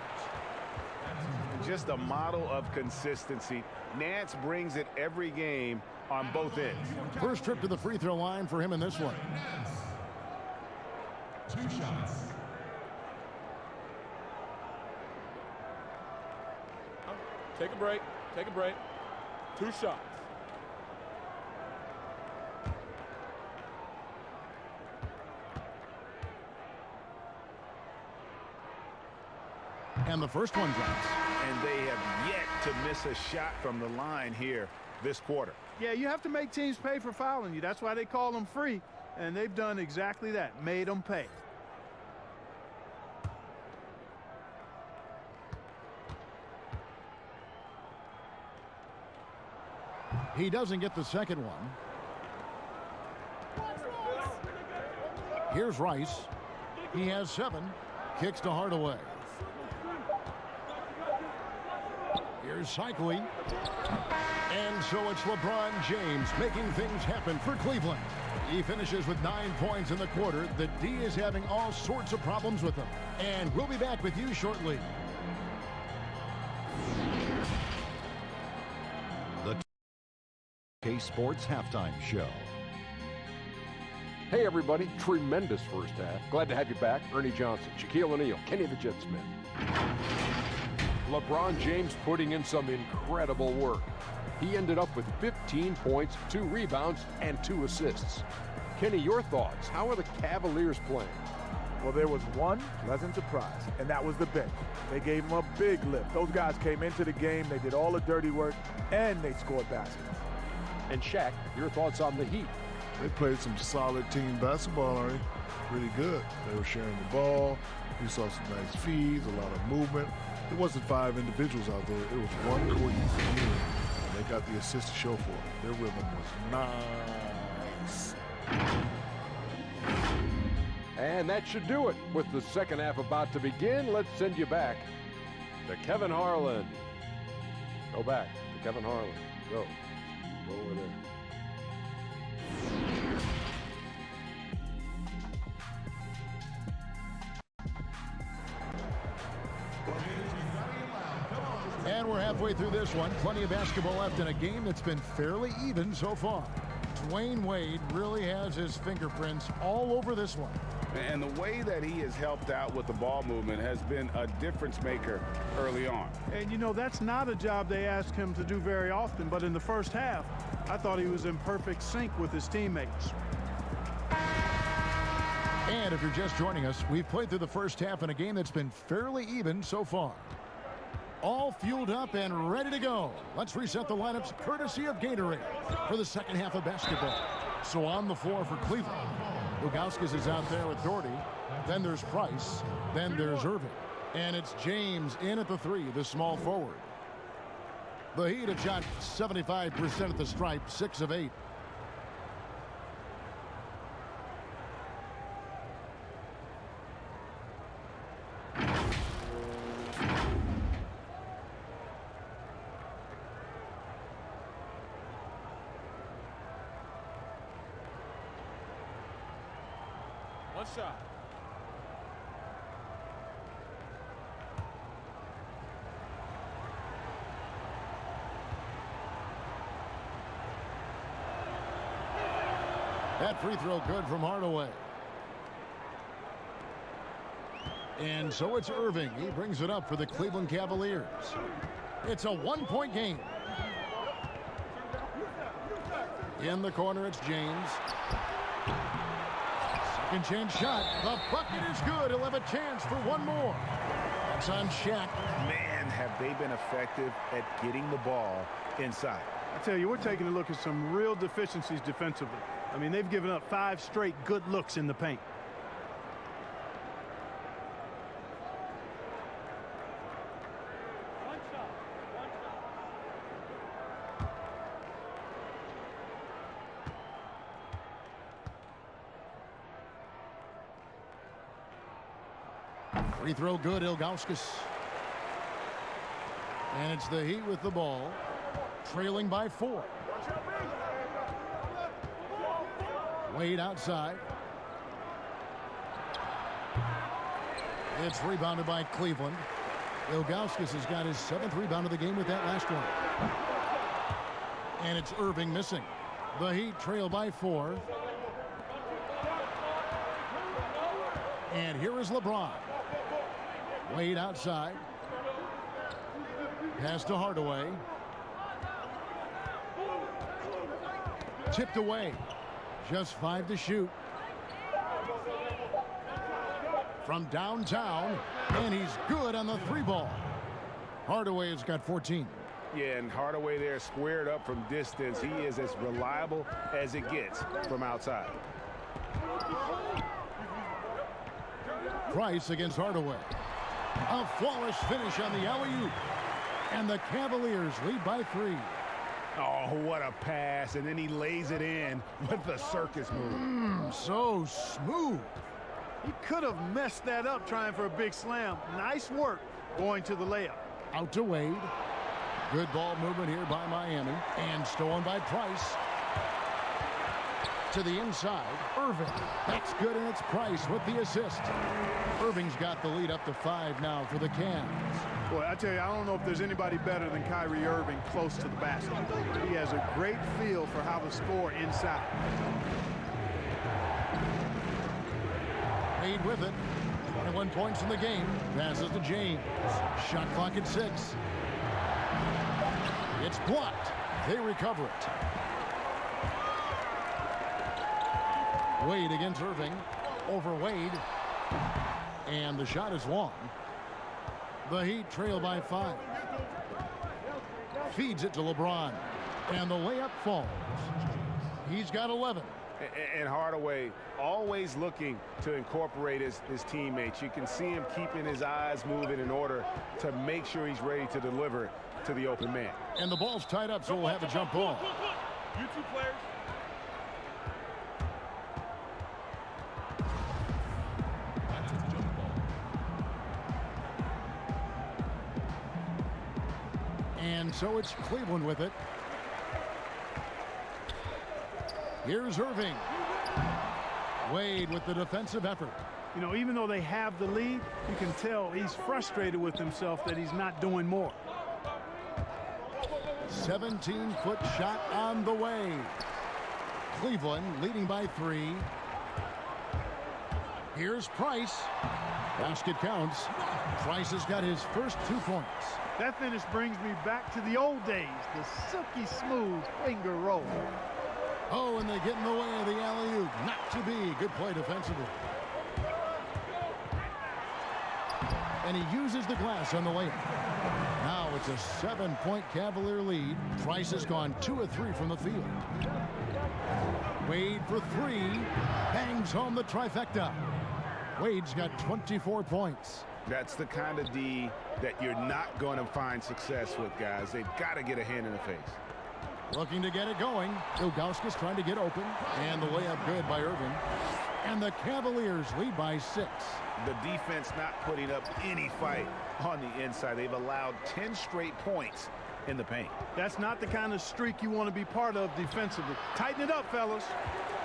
Just a model of consistency. Nance brings it every game on both ends. First trip to the free throw line for him in this one. 2 shots. Take a break. Take a break. 2 shots. And the first one drops. And they have yet to miss a shot from the line here this quarter. Yeah, you have to make teams pay for fouling you. That's why they call them free. And they've done exactly that. Made them pay. He doesn't get the second one. Here's Rice. He has 7. Kicks to Hardaway. Here's Cycli. And so it's LeBron James making things happen for Cleveland. He finishes with 9 points in the quarter. The D is having all sorts of problems with him. And we'll be back with you shortly. The K Sports Halftime Show. Hey everybody, tremendous first half. Glad to have you back. Ernie Johnson, Shaquille O'Neal, Kenny the Jet Smith. LeBron James putting in some incredible work. He ended up with 15 points, 2 rebounds, and 2 assists. Kenny, your thoughts? How are the Cavaliers playing? Well, there was one pleasant surprise, and that was the bench. They gave him a big lift. Those guys came into the game, they did all the dirty work, and they scored baskets. And Shaq, your thoughts on the Heat? They played some solid team basketball, Arnie. Really good. They were sharing the ball. We saw some nice feeds, a lot of movement. It wasn't 5 individuals out there. It was one cohesive unit. And they got the assist to show for it. Their rhythm was nice. And that should do it. With the second half about to begin, let's send you back to Kevin Harlan. Go back to Kevin Harlan. Go. Go over there. And we're halfway through this one. Plenty of basketball left in a game that's been fairly even so far. Dwayne Wade really has his fingerprints all over this one. And the way that he has helped out with the ball movement has been a difference maker early on. And, you know, that's not a job they ask him to do very often. But in the first half, I thought he was in perfect sync with his teammates. And if you're just joining us, we've played through the first half in a game that's been fairly even so far. All fueled up and ready to go. Let's reset the lineups courtesy of Gatorade for the second half of basketball. So on the floor for Cleveland, Ilgauskas is out there with Doherty. Then there's Price. Then there's Irving. And it's James in at the 3, the small forward. The Heat have shot 75% at the stripe, 6 of 8. One shot. That free throw good from Hardaway. And so it's Irving. He brings it up for the Cleveland Cavaliers. It's a 1-point game. In the corner, it's James. Second chance shot. The bucket is good. He'll have a chance for one more. That's on Shaq. Man, have they been effective at getting the ball inside. I tell you, we're taking a look at some real deficiencies defensively. I mean, they've given up 5 straight good looks in the paint. Free throw good, Ilgauskas. And it's the Heat with the ball, trailing by 4. Wade outside. It's rebounded by Cleveland. Ilgauskas has got his 7th rebound of the game with that last one. And it's Irving missing. The Heat trail by 4. And here is LeBron. Wade outside. Pass to Hardaway. Tipped away. Just 5 to shoot. From downtown, and he's good on the 3 ball. Hardaway has got 14. Yeah, and Hardaway there squared up from distance. He is as reliable as it gets from outside. Price against Hardaway. A flawless finish on the alley-oop. And the Cavaliers lead by 3. Oh, what a pass. And then he lays it in with the circus move. So smooth. He could have messed that up trying for a big slam. Nice work going to the layup. Out to Wade. Good ball movement here by Miami. And stolen by Price. To the inside. Irving. That's good, and it's Price with the assist. Irving's got the lead up to 5 now for the Cavs. Boy, I tell you, I don't know if there's anybody better than Kyrie Irving close to the basket. He has a great feel for how to score inside. Wade with it. 21 points in the game. Passes to James. Shot clock at 6. It's blocked. They recover it. Wade against Irving. Over Wade. And the shot is long. The Heat trail by 5. Feeds it to LeBron. And the layup falls. He's got 11. And Hardaway always looking to incorporate his teammates. You can see him keeping his eyes moving in order to make sure he's ready to deliver to the open man. And the ball's tied up, so we'll have a jump ball. You 2 players. And so it's Cleveland with it. Here's Irving. Wade with the defensive effort. You know, even though they have the lead, you can tell he's frustrated with himself that he's not doing more. 17-foot shot on the way. Cleveland leading by 3. Here's Price. Basket counts. Price has got his first 2 points. That finish brings me back to the old days, the silky smooth finger roll. Oh, and they get in the way of the alley-oop. Not to be. Good play defensively. And he uses the glass on the layup. Now it's a 7-point Cavalier lead. Price has gone 2 of 3 from the field. Wade for 3. Bangs home the trifecta. Wade's got 24 points. That's the kind of D that you're not going to find success with, guys. They've got to get a hand in the face. Looking to get it going. Ilgauskas trying to get open. And the layup good by Irving. And the Cavaliers lead by 6. The defense not putting up any fight on the inside. They've allowed 10 straight points in the paint. That's not the kind of streak you want to be part of defensively. Tighten it up, fellas.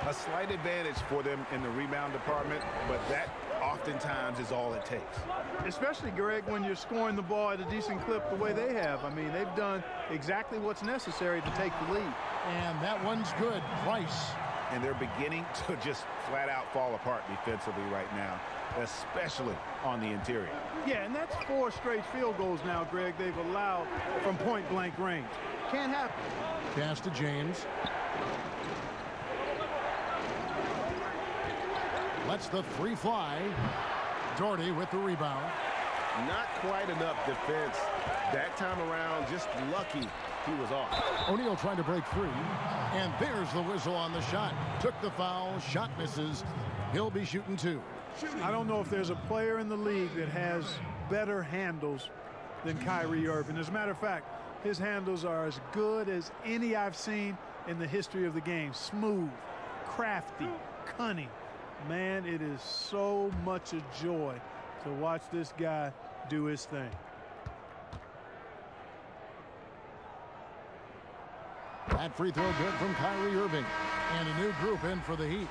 A slight advantage for them in the rebound department, but that oftentimes is all it takes. Especially, Greg, when you're scoring the ball at a decent clip the way they have. I mean, they've done exactly what's necessary to take the lead. And that one's good. Price. And they're beginning to just flat out fall apart defensively right now, especially on the interior. Yeah, and that's 4 straight field goals now, Greg, they've allowed from point-blank range. Can't happen. Pass to James. Lets the three fly. Doherty with the rebound. Not quite enough defense that time around. Just lucky he was off. O'Neal trying to break free. And there's the whistle on the shot. Took the foul. Shot misses. He'll be shooting two. I don't know if there's a player in the league that has better handles than Kyrie Irving. As a matter of fact, his handles are as good as any I've seen in the history of the game. Smooth, crafty, cunning. Man, it is so much a joy to watch this guy do his thing. That free throw good from Kyrie Irving. And a new group in for the Heat.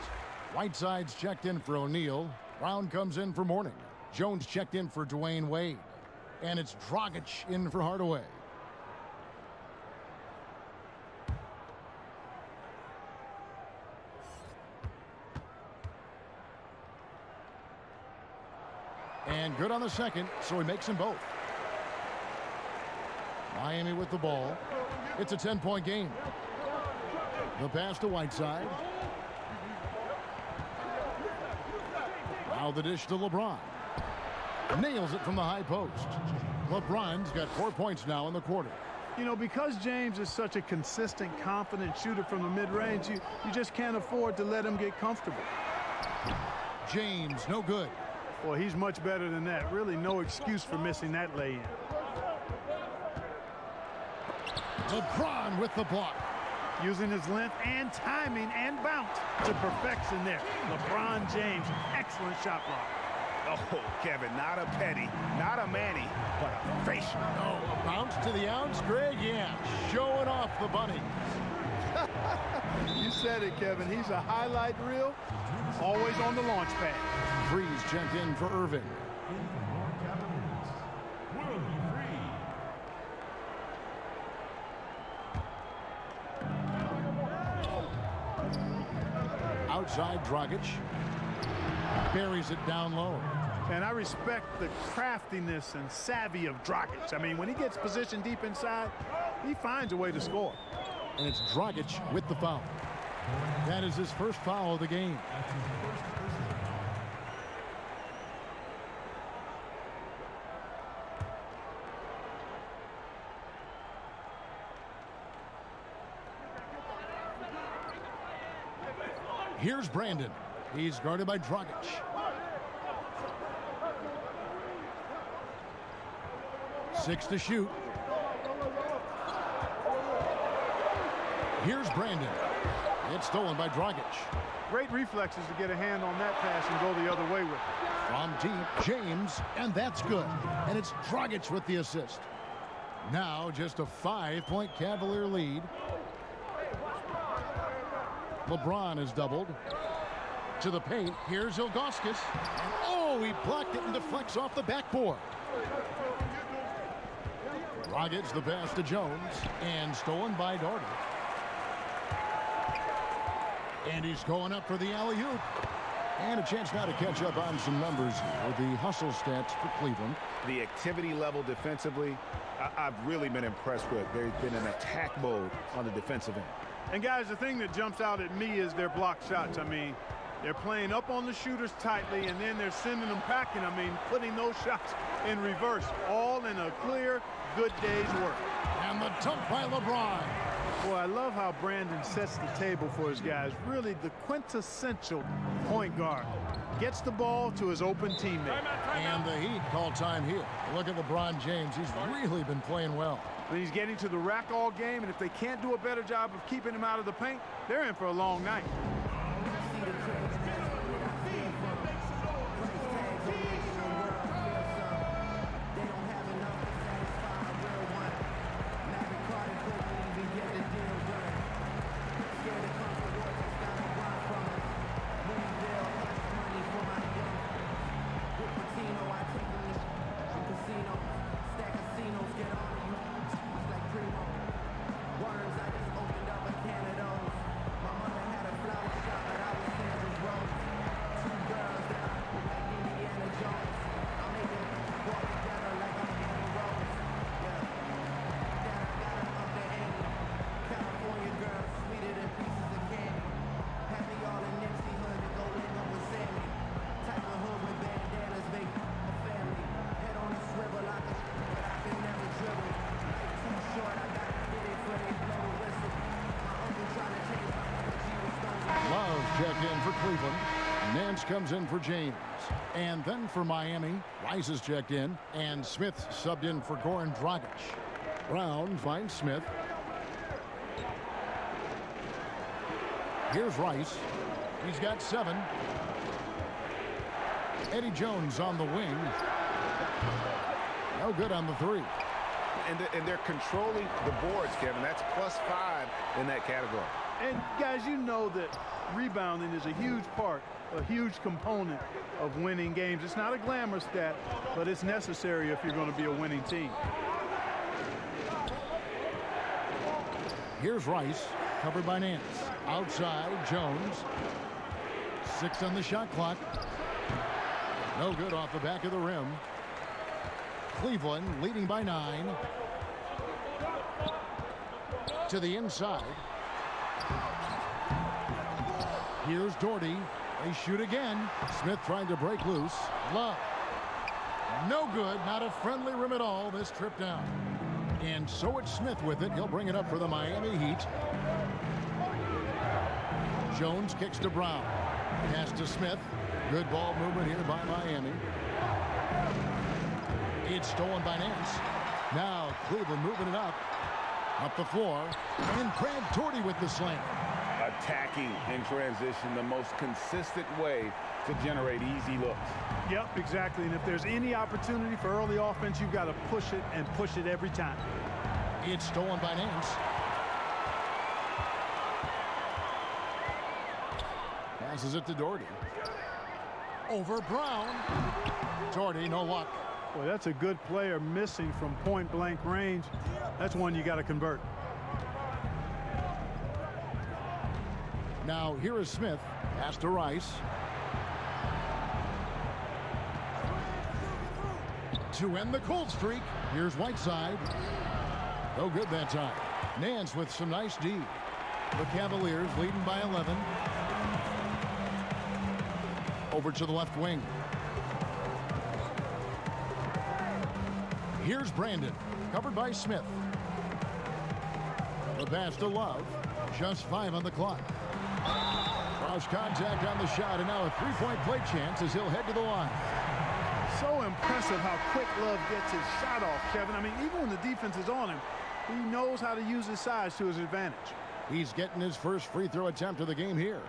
Whiteside's checked in for O'Neal. Brown comes in for Mourning. Jones checked in for Dwayne Wade. And it's Dragic in for Hardaway. And good on the second, so he makes them both. Miami with the ball. It's a 10-point game. The pass to Whiteside. Now the dish to LeBron. Nails it from the high post. LeBron's got 4 points now in the quarter. You know, because James is such a consistent, confident shooter from the mid-range, you just can't afford to let him get comfortable. James, no good. Well, he's much better than that. Really no excuse for missing that lay-in. LeBron with the block. Using his length and timing and bounce to perfection there. LeBron James, excellent shot block. Oh, Kevin, not a Petty, not a Manny, but a facial. Oh, a bounce to the outs, Greg? Yeah, showing off the bunny. You said it, Kevin. He's a highlight reel, always on the launch pad. Freeze checked in for Irving. Outside, Dragic buries it down low. And I respect the craftiness and savvy of Dragic. I mean, when he gets positioned deep inside, he finds a way to score. And it's Dragic with the foul. That is his first foul of the game. Here's Brandon. He's guarded by Dragic. Six to shoot. Here's Brandon. It's stolen by Dragic. Great reflexes to get a hand on that pass and go the other way with it. From deep, James, and that's good. And it's Dragic with the assist. Now just a 5-point Cavalier lead. LeBron is doubled. To the paint. Here's Ilgauskas. Oh, he blocked it and deflects off the backboard. Dragic the pass to Jones. And stolen by Doherty. And he's going up for the alley-oop. And a chance now to catch up on some numbers with the hustle stats for Cleveland. The activity level defensively, I've really been impressed with. There's been an attack mode on the defensive end. And guys, the thing that jumps out at me is their block shots. I mean, they're playing up on the shooters tightly, and then they're sending them packing. I mean, putting those shots in reverse, all in a clear, good day's work. And the dunk by LeBron. Boy, I love how Brandon sets the table for his guys. Really the quintessential point guard. Gets the ball to his open teammate. And the Heat call time here. Look at LeBron James. He's really been playing well. But he's getting to the rack all game, and if they can't do a better job of keeping him out of the paint, they're in for a long night. check in for Cleveland. Nance comes in for James. And then for Miami, Rice is checked in. And Smith subbed in for Goran Dragic. Brown finds Smith. Here's Rice. He's got 7. Eddie Jones on the wing. No good on the 3. And they're controlling the boards, Kevin. That's +5 in that category. And guys, you know that rebounding is a huge part, a huge component of winning games. It's not a glamour stat, but it's necessary if you're going to be a winning team. Here's Rice, covered by Nance. Outside, Jones. 6 on the shot clock. No good off the back of the rim. Cleveland leading by 9. To the inside. Here's Doherty. They shoot again. Smith trying to break loose. Love. No good. Not a friendly rim at all this trip down. And so it's Smith with it. He'll bring it up for the Miami Heat. Jones kicks to Brown. Pass to Smith. Good ball movement here by Miami. It's stolen by Nance. Now Cleveland moving it up the floor. And Brad Doherty with the slam. Attacking in transition, the most consistent way to generate easy looks. Yep, exactly. And if there's any opportunity for early offense, you've got to push it and push it every time. It's stolen by Nance. Passes it to Doherty. Over Brown. Doherty, no luck. Boy, that's a good player missing from point-blank range. That's one you got to convert. Now here is Smith. Pass to Rice. To end the cold streak, here's Whiteside. No good that time. Nance with some nice D. The Cavaliers leading by 11. Over to the left wing. Here's Brandon, covered by Smith. The pass to Love. Just 5 on the clock. Cross contact on the shot, and now a three-point play chance as he'll head to the line. So impressive how quick Love gets his shot off, Kevin. I mean, even when the defense is on him, he knows how to use his size to his advantage. He's getting his first free throw attempt of the game here.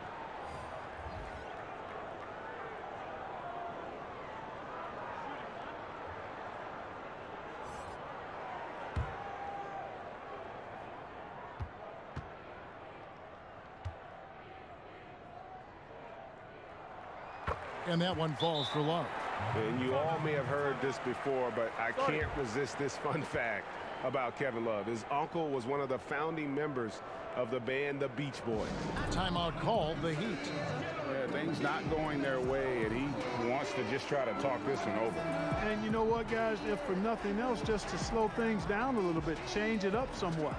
And that one falls for Love. And you all may have heard this before, but I can't resist this fun fact about Kevin Love. His uncle was one of the founding members of the band The Beach Boys. Timeout called the Heat. Yeah, things not going their way, and he wants to just try to talk this one over. And you know what, guys? If for nothing else, just to slow things down a little bit, change it up somewhat.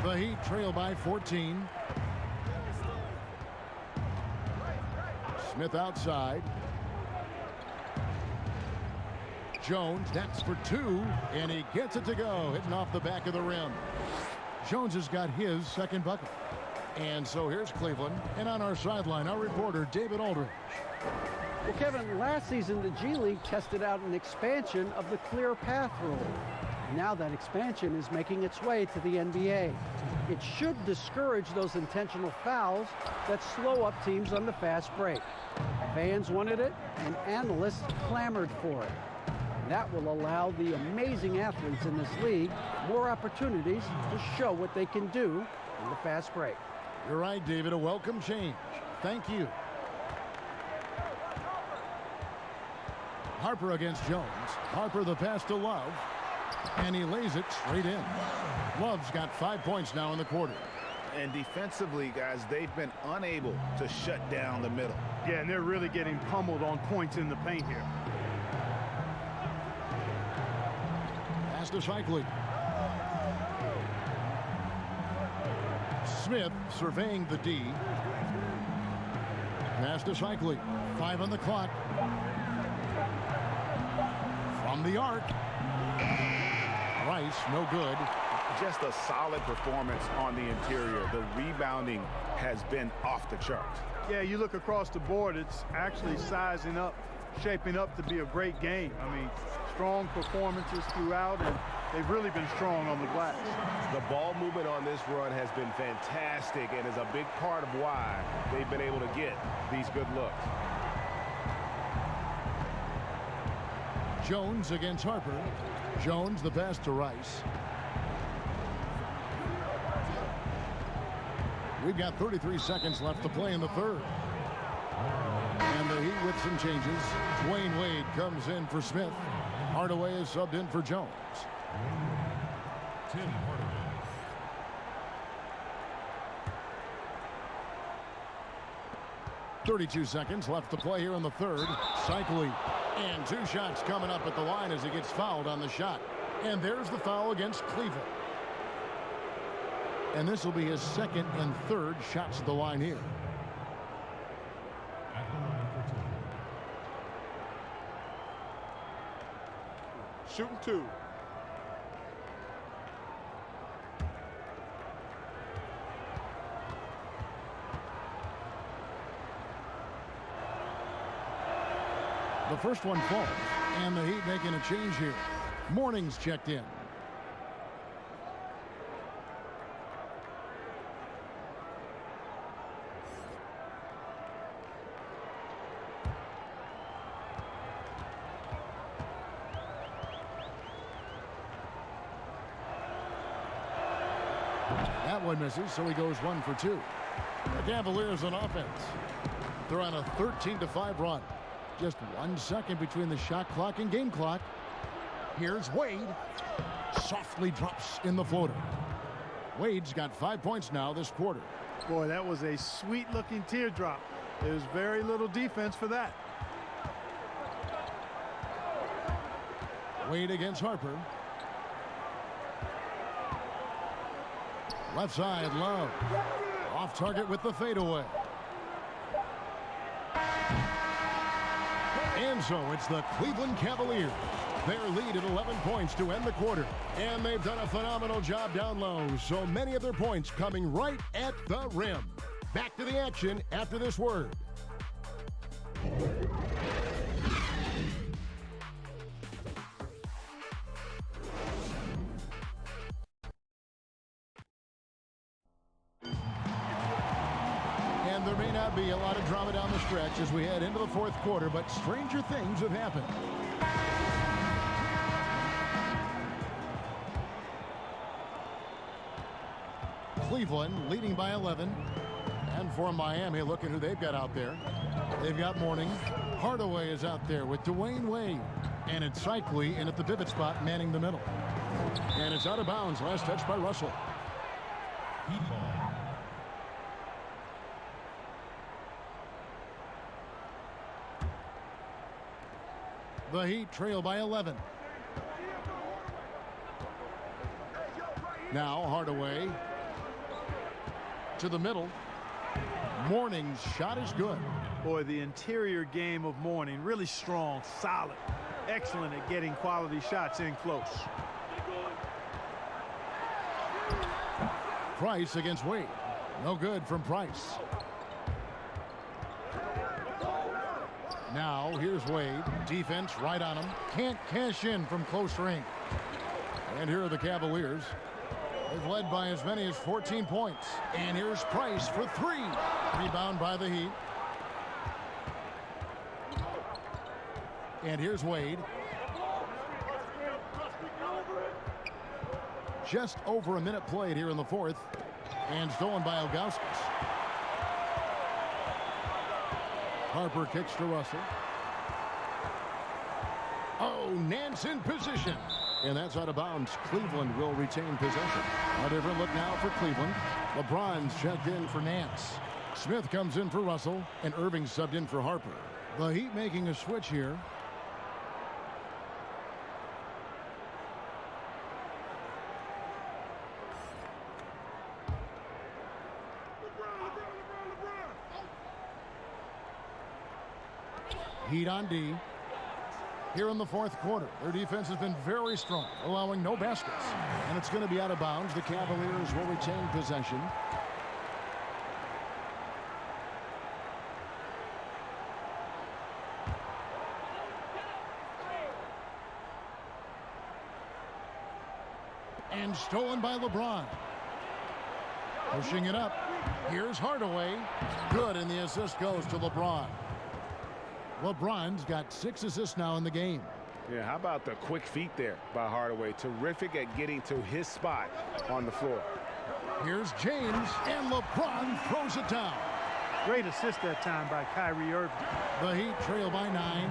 The Heat trail by 14. Smith outside. Jones, that's for 2, and he gets it to go, hitting off the back of the rim. Jones has got his second bucket. And so here's Cleveland, and on our sideline, our reporter, David Aldridge. Well, Kevin, last season, the G League tested out an expansion of the clear path rule. Now that expansion is making its way to the NBA. It should discourage those intentional fouls that slow up teams on the fast break. Fans wanted it, and analysts clamored for it. That will allow the amazing athletes in this league more opportunities to show what they can do in the fast break. You're right, David. A welcome change. Thank you. Harper against Jones. Harper the pass to Love. And he lays it straight in. Love's got 5 points now in the quarter. And defensively, guys, they've been unable to shut down the middle. Yeah, and they're really getting pummeled on points in the paint here. Pass to Shikely. Smith surveying the D. Pass to Shikely. 5 on the clock. From the arc. Rice, no good. Just a solid performance on the interior. The rebounding has been off the charts. Yeah, you look across the board, it's actually sizing up, shaping up to be a great game. I mean, strong performances throughout, and they've really been strong on the glass. The ball movement on this run has been fantastic and is a big part of why they've been able to get these good looks. Jones against Harper. Jones the pass to Rice. We've got 33 seconds left to play in the third. And the Heat with some changes. Dwayne Wade comes in for Smith. Hardaway is subbed in for Jones. Tim Hardaway. 32 seconds left to play here in the third. Cycling. And 2 shots coming up at the line as he gets fouled on the shot. And there's the foul against Cleveland. And this will be his second and third shots at the line here. At the line for 2. Shooting 2. The first one falls, and the Heat making a change here. Morning's checked in. That one misses, so he goes 1 for 2. The Cavaliers on offense. They're on a 13-5 run. Just 1 second between the shot clock and game clock. Here's Wade. Softly drops in the floater. Wade's got 5 points now this quarter. Boy, that was a sweet-looking teardrop. There's very little defense for that. Wade against Harper. Left side, Love. Off target with the fadeaway. And so it's the Cleveland Cavaliers. Their lead at 11 points to end the quarter. And they've done a phenomenal job down low. So many of their points coming right at the rim. Back to the action after this word. And there may not be a lot of drama down the stretch as we head into the fourth quarter, but stranger things have happened. Cleveland leading by 11. And for Miami, look at who they've got out there. They've got Mourning. Hardaway is out there with Dwayne Wade. And it's Cycly in at the pivot spot, manning the middle. And it's out of bounds. Last touch by Russell. Heat ball. The Heat trail by 11. Now Hardaway to the middle. Mourning's shot is good. Boy, the interior game of Mourning, really strong, solid, excellent at getting quality shots in close. Price against Wade. No good from Price. Now here's Wade. Defense right on him. Can't cash in from close range. And here are the Cavaliers. They've led by as many as 14 points. And here's Price for 3. Rebound by the Heat. And here's Wade. just over a minute played here in the fourth. And stolen by Ilgauskas. Harper kicks to Russell. Oh, Nance in position. And that's out of bounds. Cleveland will retain possession. A different look now for Cleveland. LeBron's checked in for Nance. Smith comes in for Russell, and Irving subbed in for Harper. The Heat making a switch here. Heat on D. Here in the fourth quarter, their defense has been very strong, allowing no baskets. And it's going to be out of bounds. The Cavaliers will retain possession. And stolen by LeBron. Pushing it up. Here's Hardaway. Good, and the assist goes to LeBron. LeBron's got 6 assists now in the game. Yeah, how about the quick feet there by Hardaway? Terrific at getting to his spot on the floor. Here's James, and LeBron throws it down. Great assist that time by Kyrie Irving. The Heat trail by 9.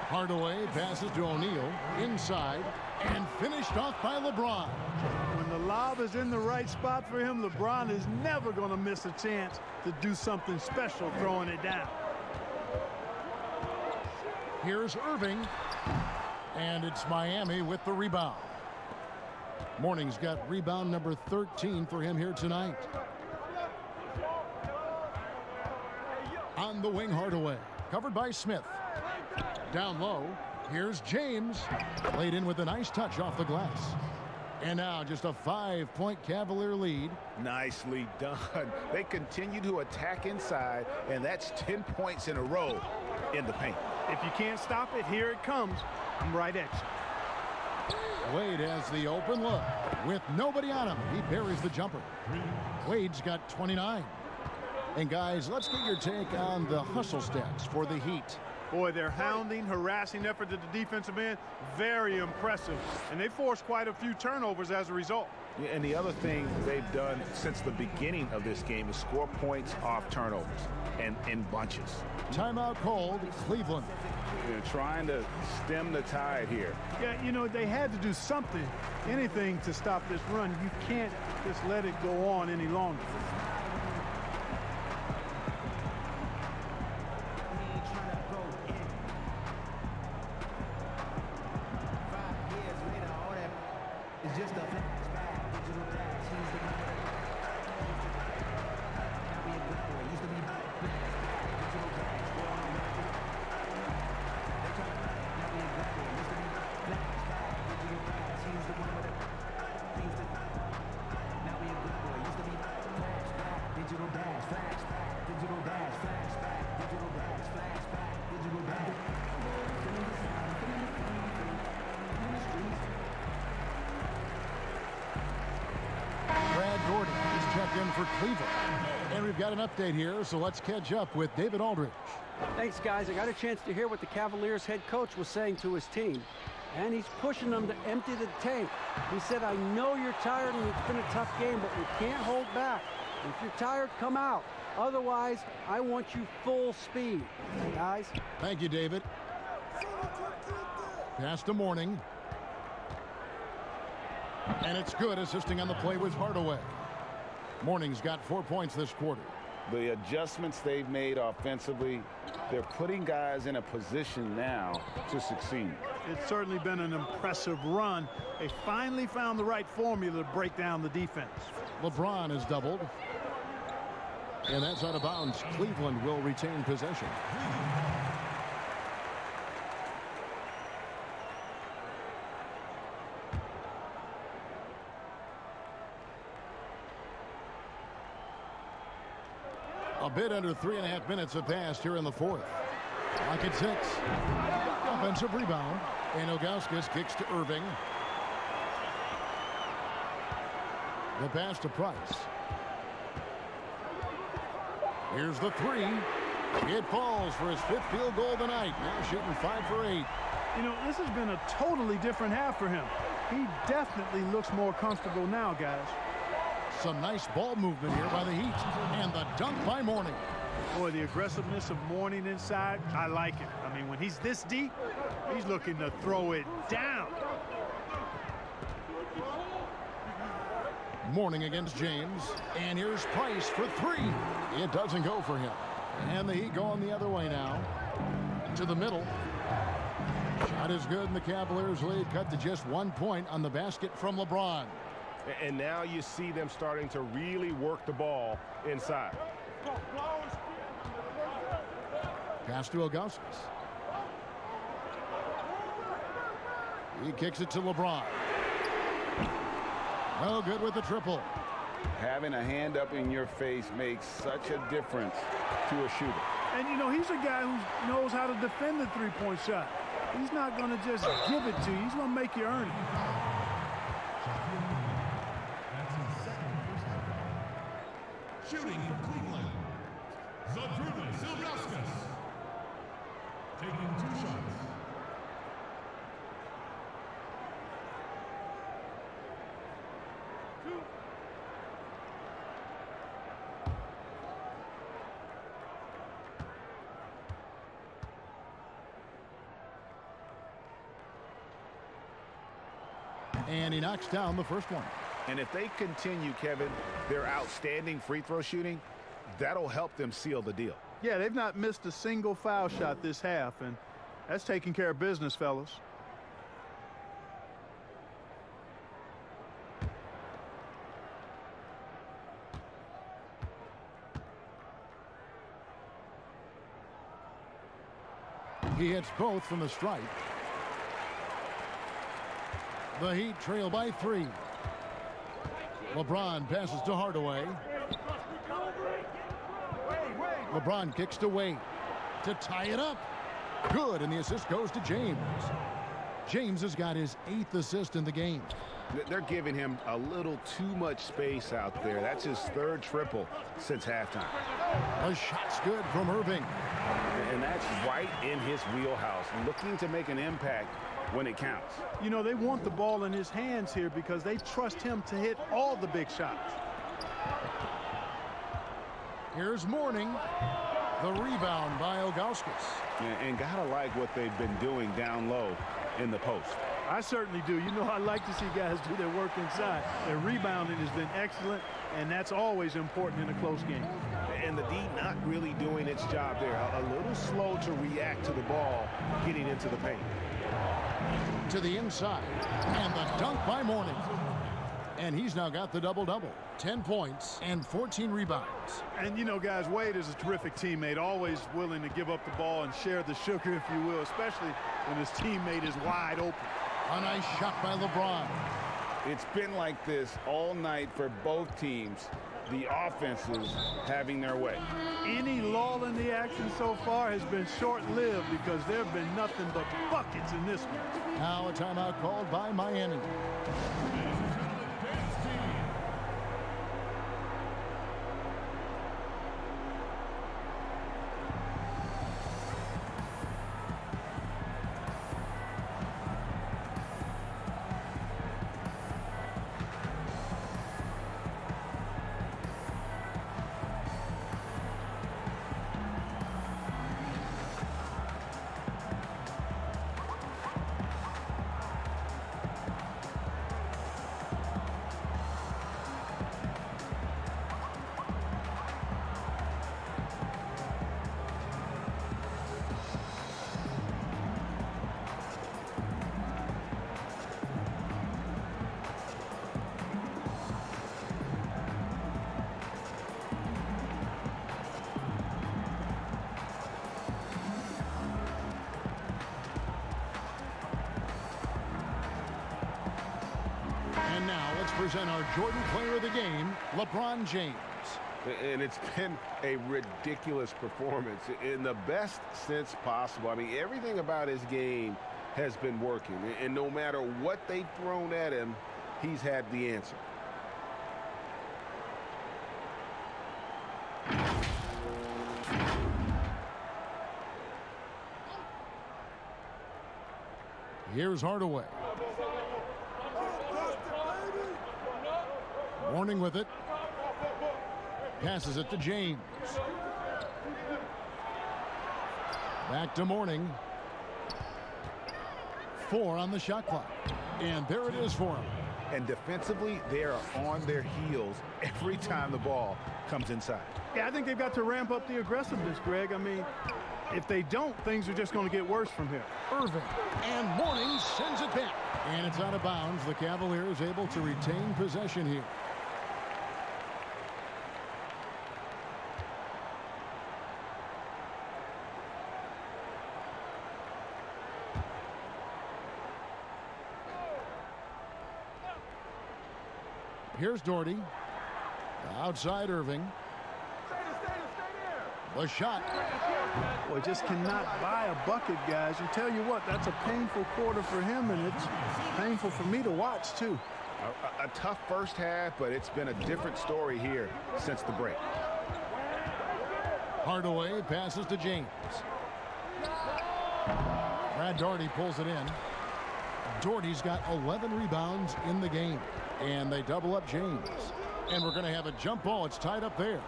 Hardaway passes to O'Neal inside and finished off by LeBron. When the lob is in the right spot for him, LeBron is never going to miss a chance to do something special throwing it down. Here's Irving, and it's Miami with the rebound. Morning's got rebound number 13 for him here tonight. On the wing, Hardaway, covered by Smith. Down low, here's James, laid in with a nice touch off the glass. And now just a 5-point Cavalier lead. Nicely done. They continue to attack inside, and that's 10 points in a row in the paint. If you can't stop it, here it comes. I'm right at you. Wade has the open look. With nobody on him, he buries the jumper. Wade's got 29. And guys, let's get your take on the hustle stats for the Heat. Boy, their hounding, harassing effort at the defensive end, very impressive. And they forced quite a few turnovers as a result. Yeah, and the other thing they've done since the beginning of this game is score points off turnovers and in bunches. Timeout called, Cleveland. They're trying to stem the tide here. Yeah, you know, they had to do something, anything to stop this run. You can't just let it go on any longer. For Cleveland. And we've got an update here, so let's catch up with David Aldridge. Thanks, guys. I got a chance to hear what the Cavaliers head coach was saying to his team, and he's pushing them to empty the tank. He said, I know you're tired and it's been a tough game, but we can't hold back. If you're tired, come out. Otherwise, I want you full speed. Guys? Thank you, David. Pass to Morning. And it's good. Assisting on the play was Hardaway. Morning's got 4 points this quarter. The adjustments they've made offensively, they're putting guys in a position now to succeed. It's certainly been an impressive run. They finally found the right formula to break down the defense. LeBron has doubled. And that's out of bounds. Cleveland will retain possession. A bit under 3.5 minutes have passed here in the fourth. Clock at 6. Offensive rebound. And Ilgauskas kicks to Irving. The pass to Price. Here's the 3. It falls for his 5th field goal tonight. Now shooting 5 for 8. You know, this has been a totally different half for him. He definitely looks more comfortable now, guys. Some nice ball movement here by the Heat. And the dunk by Mourning. Boy, the aggressiveness of Mourning inside, I like it. I mean, when he's this deep, he's looking to throw it down. Mourning against James. And here's Price for three. It doesn't go for him. And the Heat going the other way now. To the middle. Shot is good, and the Cavaliers lead cut to just 1 point on the basket from LeBron. And now you see them starting to really work the ball inside. Pass to Augustus. He kicks it to LeBron. No good with the triple. Having a hand up in your face makes such a difference to a shooter. And, you know, he's a guy who knows how to defend the three-point shot. He's not going to just give it to you. He's going to make you earn it. Shooting for Cleveland, Zydrunas, taking 2 shots. And he knocks down the first one. And if they continue, Kevin, their outstanding free throw shooting, that'll help them seal the deal. Yeah, they've not missed a single foul shot this half, and that's taking care of business, fellas. He hits both from the stripe. The Heat trail by 3. LeBron passes to Hardaway. LeBron kicks to Wade to tie it up. Good, and the assist goes to James. James has got his 8th assist in the game. They're giving him a little too much space out there. That's his 3rd triple since halftime. The shot's good from Irving. And that's right in his wheelhouse, looking to make an impact when it counts. You know, they want the ball in his hands here because they trust him to hit all the big shots. Here's Mourning. The rebound by Augustus. And gotta like what they've been doing down low in the post. I certainly do. You know, I like to see guys do their work inside. Their rebounding has been excellent, and that's always important in a close game. And the D not really doing its job there. A little slow to react to the ball getting into the paint. To the inside. And the dunk by Mourning. And he's now got the double-double. 10 points and 14 rebounds. And, you know, guys, Wade is a terrific teammate, always willing to give up the ball and share the sugar, if you will, especially when his teammate is wide open. A nice shot by LeBron. It's been like this all night for both teams. The offenses having their way. Any lull in the action so far has been short-lived because there have been nothing but buckets in this one. Now a timeout called by Miami. And now let's present our Jordan Player of the Game, LeBron James. And it's been a ridiculous performance in the best sense possible. I mean, everything about his game has been working. And no matter what they've thrown at him, he's had the answer. Here's Hardaway. Warning with it. Passes it to James. Back to Mourning. 4 on the shot clock. And there it is for him. And defensively, they are on their heels every time the ball comes inside. Yeah, I think they've got to ramp up the aggressiveness, Greg. I mean, if they don't, things are just going to get worse from here. Irving. And Mourning sends it back. And it's out of bounds. The Cavaliers able to retain possession here. Here's Doherty. Outside Irving. The shot. Boy, just cannot buy a bucket, guys. And tell you what, that's a painful quarter for him, and it's painful for me to watch, too. A tough first half, but it's been a different story here since the break. Hardaway passes to James. Brad Doherty pulls it in. Doherty's got 11 rebounds in the game. And they double up James. And we're going to have a jump ball. It's tied up there.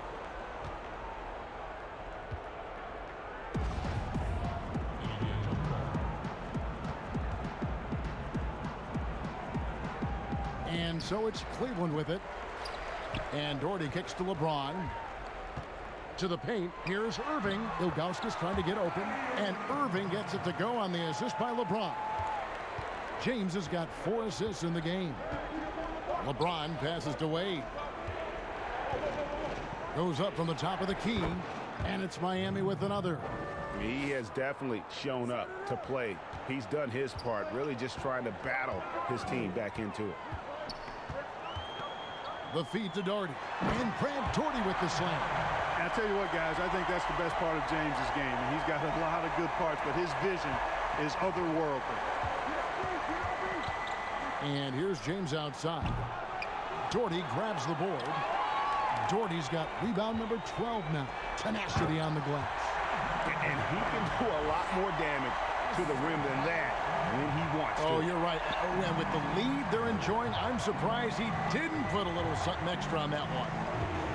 And so it's Cleveland with it. And Doherty kicks to LeBron. To the paint. Here's Irving. Ilgauskas trying to get open. And Irving gets it to go on the assist by LeBron. James has got 4 assists in the game. LeBron passes to Wade. Goes up from the top of the key. And it's Miami with another. He has definitely shown up to play. He's done his part, really just trying to battle his team back into it. The feed to Doherty. And Brad Doherty with the slam. And I tell you what, guys, I think that's the best part of James's game. And he's got a lot of good parts, but his vision is otherworldly. And here's James outside. Doherty grabs the board. Doherty's got rebound number 12 now. Tenacity on the glass. And he can do a lot more damage to the rim than that when he wants to. Oh, you're right. Oh, and with the lead they're enjoying, I'm surprised he didn't put a little something extra on that one.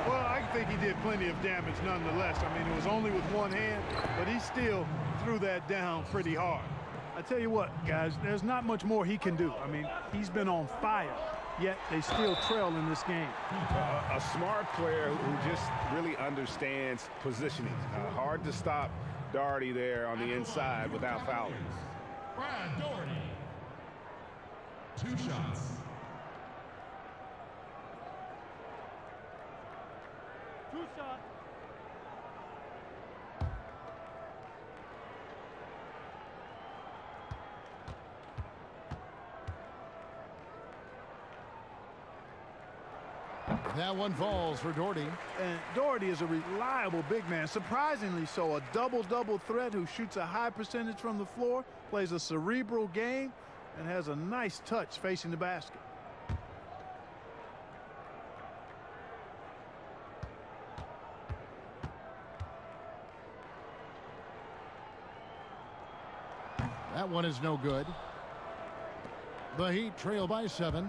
Well, I think he did plenty of damage nonetheless. I mean, it was only with one hand, but he still threw that down pretty hard. I tell you what, guys, there's not much more he can do. I mean, he's been on fire, yet they still trail in this game. A smart player who just really understands positioning. Hard to stop Doherty there on the inside without fouling. Brad Doherty. 2 shots. That one falls for Doherty. And Doherty is a reliable big man, surprisingly so. A double-double threat who shoots a high percentage from the floor, plays a cerebral game, and has a nice touch facing the basket. That one is no good. The Heat trail by 7.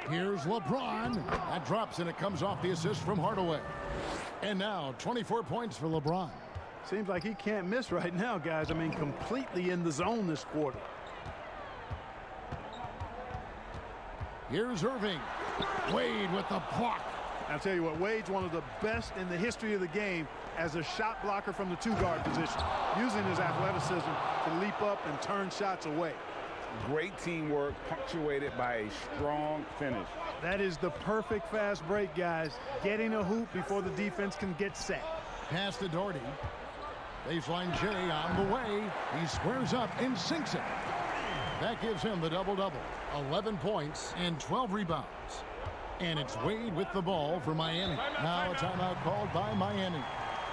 Here's LeBron. That drops, and it comes off the assist from Hardaway. And now 24 points for LeBron. Seems like he can't miss right now, guys. I mean, completely in the zone this quarter. Here's Irving. Wade with the block. I'll tell you what, Wade's one of the best in the history of the game as a shot blocker from the 2-guard position, using his athleticism to leap up and turn shots away. Great teamwork, punctuated by a strong finish. That is the perfect fast break, guys. Getting a hoop before the defense can get set. Pass to Doherty. Baseline J on the way. He squares up and sinks it. That gives him the double-double. 11 points and 12 rebounds. And it's Wade with the ball for Miami. Now a timeout called by Miami.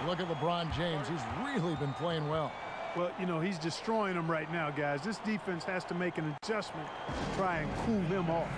Look at LeBron James. He's really been playing well. Well, you know, he's destroying them right now, guys. This defense has to make an adjustment to try and cool him off.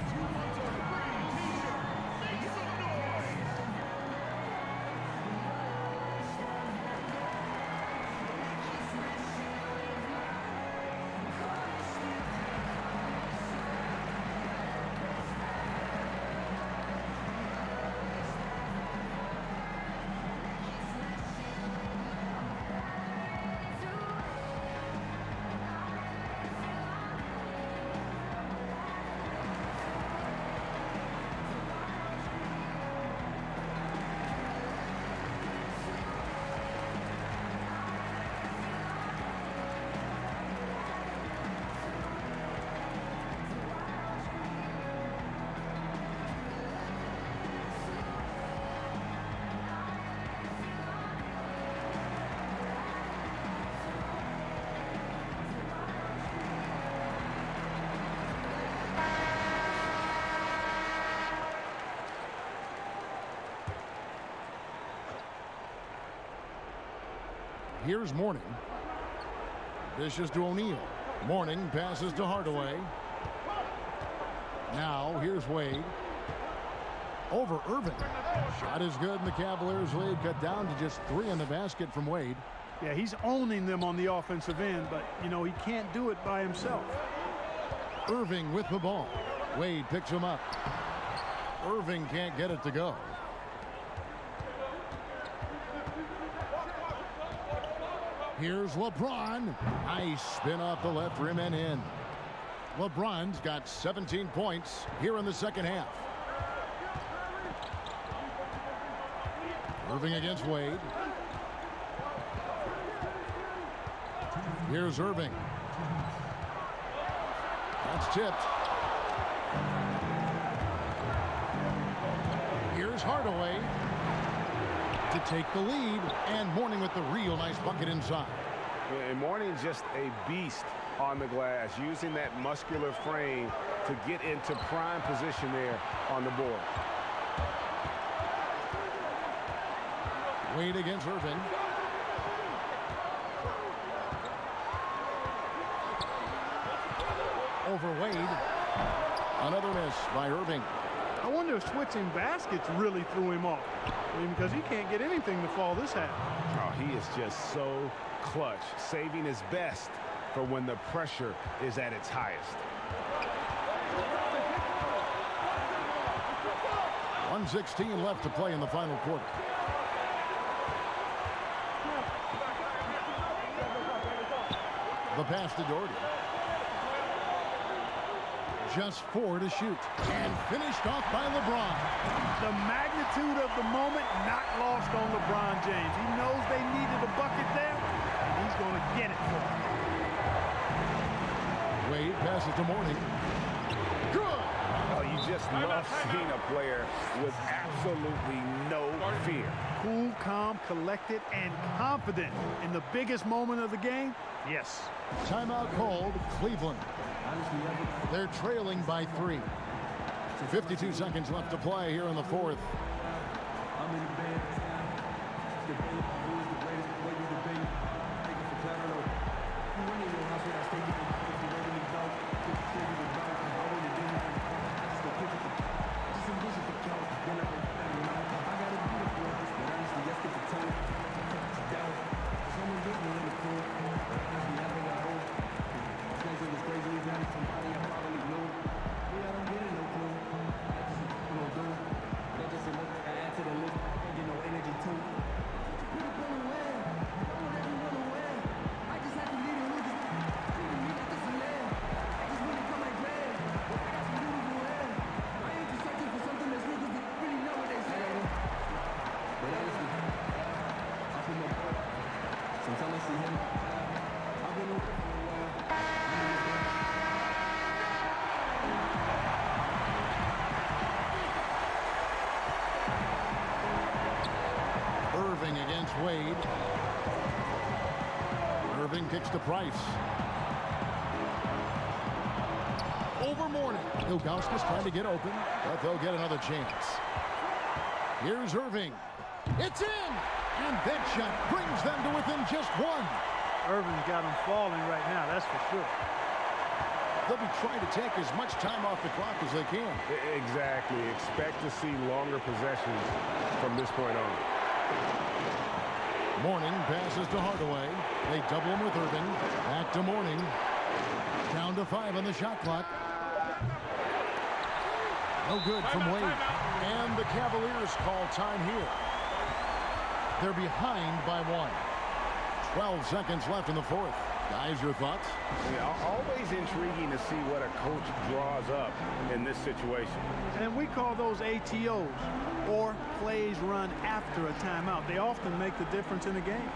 Here's Mourning. Dishes to O'Neal. Mourning passes to Hardaway. Now here's Wade. Over Irving. Shot is good, and the Cavaliers lead cut down to just 3 in the basket from Wade. Yeah, he's owning them on the offensive end, but, you know, he can't do it by himself. Irving with the ball. Wade picks him up. Irving can't get it to go. Here's LeBron. Nice spin off the left rim and in. LeBron's got 17 points here in the second half. Irving against Wade. Here's Irving. That's tipped. Here's Hardaway to take the lead, and Mourning with the real nice bucket inside. And Mourning's just a beast on the glass, using that muscular frame to get into prime position there on the board. Wade against Irving. Over Wade. Another miss by Irving. I wonder if switching baskets really threw him off. I mean, because he can't get anything to fall this half. Oh, he is just so clutch, saving his best for when the pressure is at its highest. 1:16 left to play in the final quarter. The pass to Doherty. Just 4 to shoot. And finished off by LeBron. The magnitude of the moment not lost on LeBron James. He knows they needed a bucket there, and he's going to get it for them. Wade passes to Mourning. Good! Oh, you just love seeing a player with absolutely no fear. Cool, calm, collected, and confident in the biggest moment of the game. Yes. Timeout called Cleveland. They're trailing by 3. 52 seconds left to play here in the fourth. Irving against Wade. Irving kicks to Price. Over Mourning. Ilgauskas trying to get open, but they'll get another chance. Here's Irving. It's in! And that shot brings them to within just 1. Irving's got them falling right now, that's for sure. They'll be trying to take as much time off the clock as they can. Exactly. Expect to see longer possessions from this point on. Mourning passes to Hardaway. They double him with Irving. Back to Mourning. Down to 5 on the shot clock. No good from Wade. And the Cavaliers call time here. They're behind by 1. 12 seconds left in the fourth. Guys, your thoughts? Yeah, always intriguing to see what a coach draws up in this situation. And we call those ATOs, or plays run after a timeout. They often make the difference in the game.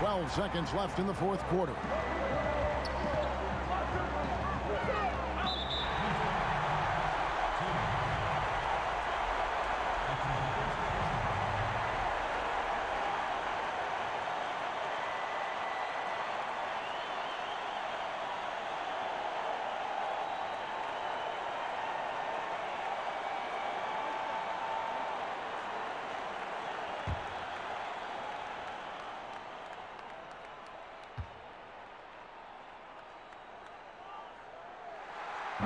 12 seconds left in the fourth quarter.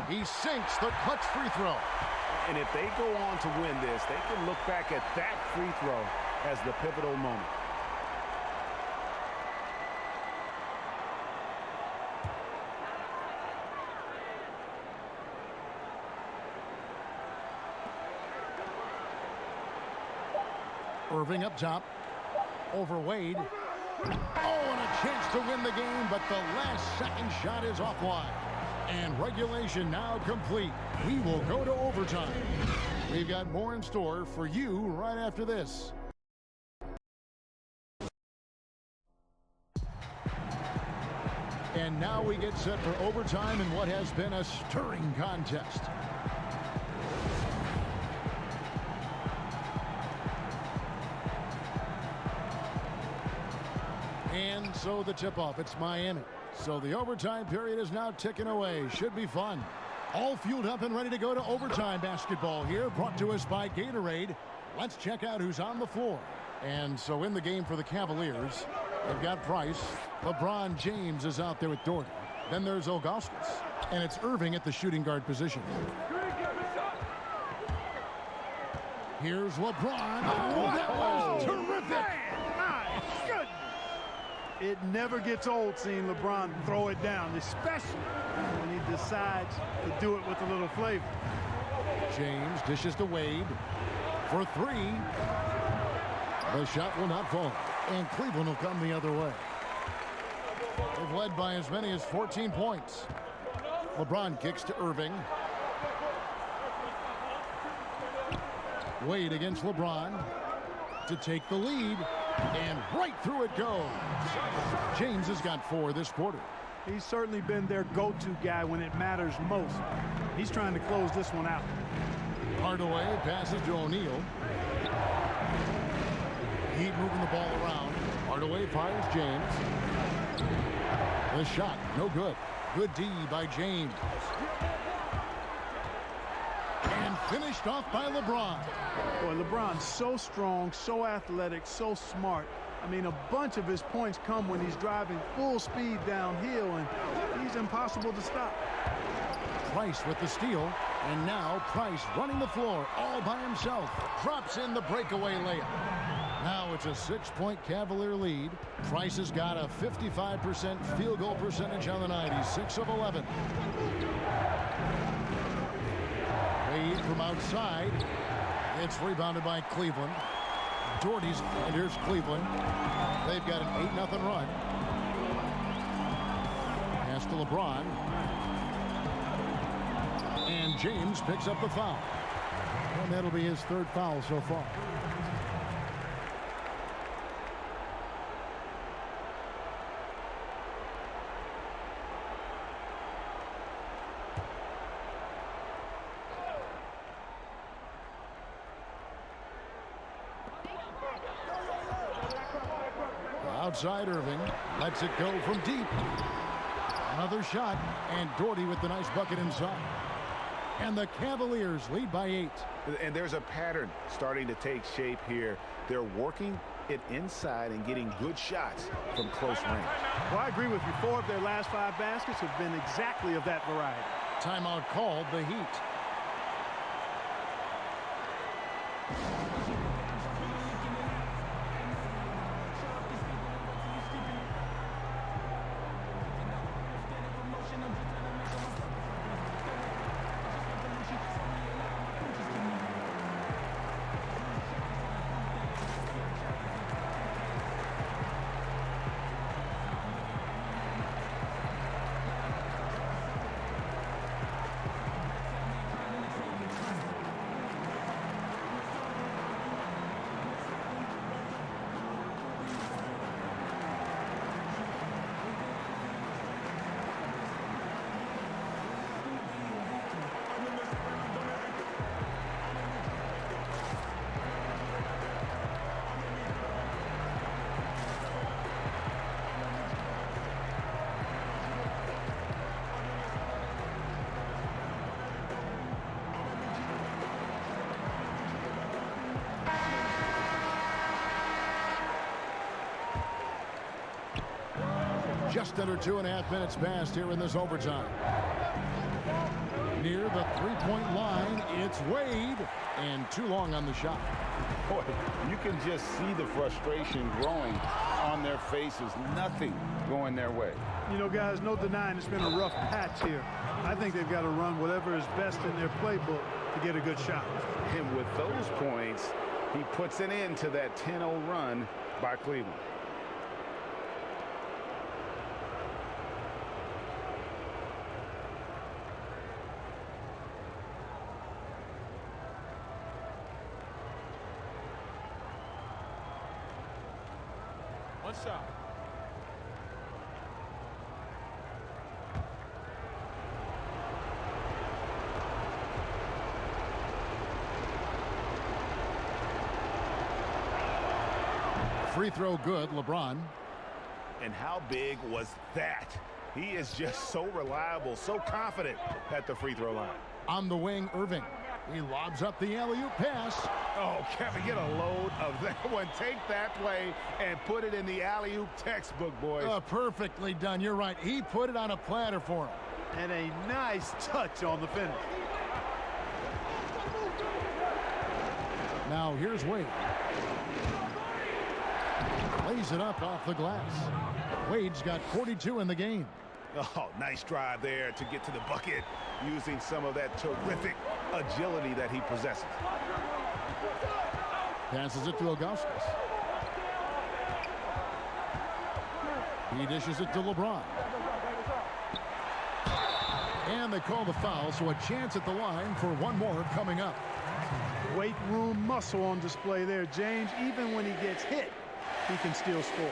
He sinks the clutch free throw. And if they go on to win this, they can look back at that free throw as the pivotal moment. Irving up top. Over Wade. Oh, and a chance to win the game, but the last second shot is offline. And regulation now complete. We will go to overtime. We've got more in store for you right after this. And now we get set for overtime in what has been a stirring contest. And so the tip-off, it's Miami. So the overtime period is now ticking away. Should be fun. All fueled up and ready to go to overtime basketball here, brought to us by Gatorade. Let's check out who's on the floor. And so in the game for the Cavaliers, they've got Price. LeBron James is out there with Doherty. Then there's Augustus. And it's Irving at the shooting guard position. Here's LeBron. Oh, that was terrific. My goodness. It never gets old seeing LeBron throw it down, especially when he decides to do it with a little flavor. James dishes to Wade for three. The shot will not fall, and Cleveland will come the other way. They've led by as many as 14 points. LeBron kicks to Irving. Wade against LeBron to take the lead. And right through it goes. James has got 4 this quarter. He's certainly been their go-to guy when it matters most. He's trying to close this one out. Hardaway passes to O'Neal. Heat moving the ball around. Hardaway fires James. The shot, no good. Good D by James. And finished off by LeBron. Boy, LeBron's so strong, so athletic, so smart. I mean, a bunch of his points come when he's driving full speed downhill, and he's impossible to stop. Price with the steal, and now Price running the floor all by himself. Drops in the breakaway layup. Now it's a 6-point Cavalier lead. Price has got a 55% field goal percentage on the night. He's 6 of 11. Wade from outside. It's rebounded by Cleveland. Doherty's, and here's Cleveland. They've got an 8-0 run. Pass to LeBron. And James picks up the foul. And that'll be his 3rd foul so far. Outside Irving, lets it go from deep. Another shot, and Doherty with the nice bucket inside. And the Cavaliers lead by 8. And there's a pattern starting to take shape here. They're working it inside and getting good shots from close range. Well, I agree with you. 4 of their last 5 baskets have been exactly of that variety. Timeout called, the Heat. Just under 2.5 minutes passed here in this overtime. Near the three-point line, it's Wade, and too long on the shot. Boy, you can just see the frustration growing on their faces. Nothing going their way. You know, guys, no denying it's been a rough patch here. I think they've got to run whatever is best in their playbook to get a good shot. And with those points, he puts an end to that 10-0 run by Cleveland. One shot. Free throw good, LeBron. And how big was that? He is just so reliable, so confident at the free throw line. On the wing, Irving. He lobs up the alley-oop pass. Oh, Kevin, get a load of that one. Take that play and put it in the alley-oop textbook, boys. Perfectly done. You're right. He put it on a platter for him. And a nice touch on the finish. Now here's Wade. Lays it up off the glass. Wade's got 42 in the game. Oh, nice drive there to get to the bucket using some of that terrific agility that he possesses. Passes it to Augustus. He dishes it to LeBron. And they call the foul, so a chance at the line for one more coming up. Weight room muscle on display there, James. Even when he gets hit, he can still score.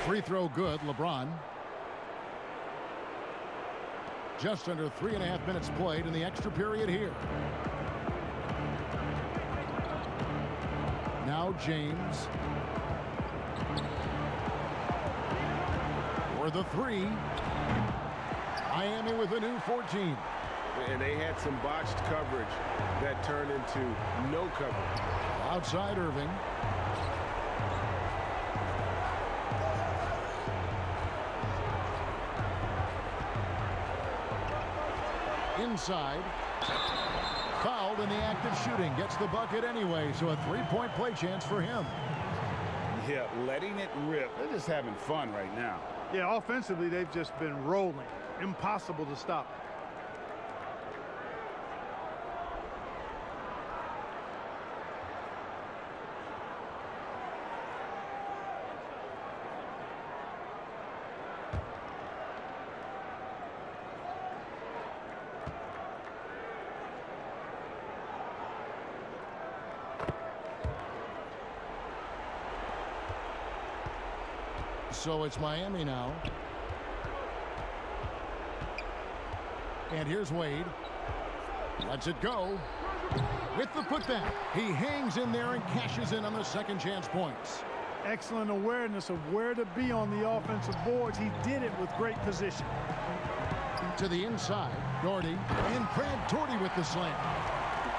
Free throw good, LeBron. Just under 3.5 minutes played in the extra period here. Now James. For the three. Miami with a new 14. And they had some botched coverage that turned into no coverage. Outside Irving. Inside. Fouled in the act of shooting. Gets the bucket anyway, so a three-point play chance for him. Yeah, letting it rip. They're just having fun right now. Yeah, offensively, they've just been rolling. Impossible to stop. So it's Miami now. And here's Wade. Lets it go. With the putback. He hangs in there and cashes in on the second chance points. Excellent awareness of where to be on the offensive boards. He did it with great position. To the inside. Doherty. And Brad Doherty with the slam.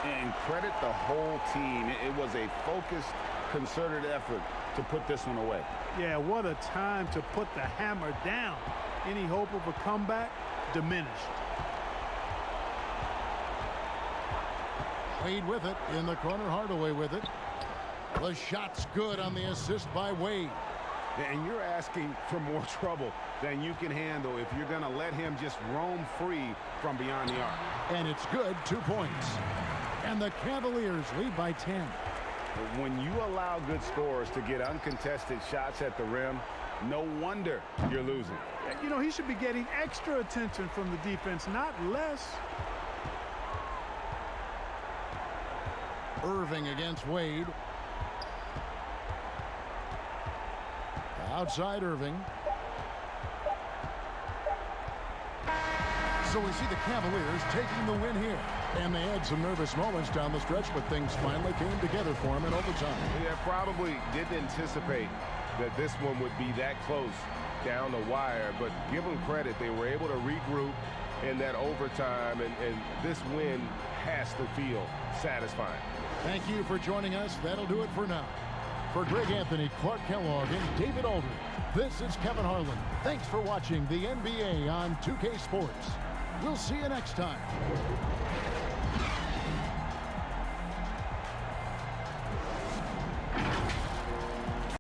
And credit the whole team. It was a focused, concerted effort to put this one away. Yeah, what a time to put the hammer down. Any hope of a comeback diminished. Wade with it in the corner. Hardaway with it. The shot's good on the assist by Wade. And you're asking for more trouble than you can handle if you're going to let him just roam free from beyond the arc. And it's good. 2 points. And the Cavaliers lead by 10. When you allow good scorers to get uncontested shots at the rim, no wonder you're losing. You know, he should be getting extra attention from the defense, not less. Irving against Wade. Outside Irving. So we see the Cavaliers taking the win here. And they had some nervous moments down the stretch, but things finally came together for them in overtime. Yeah, probably didn't anticipate that this one would be that close down the wire, but give them credit. They were able to regroup in that overtime, and this win has to feel satisfying. Thank you for joining us. That'll do it for now. For Greg Anthony, Clark Kellogg, and David Aldridge, this is Kevin Harlan. Thanks for watching the NBA on 2K Sports. We'll see you next time.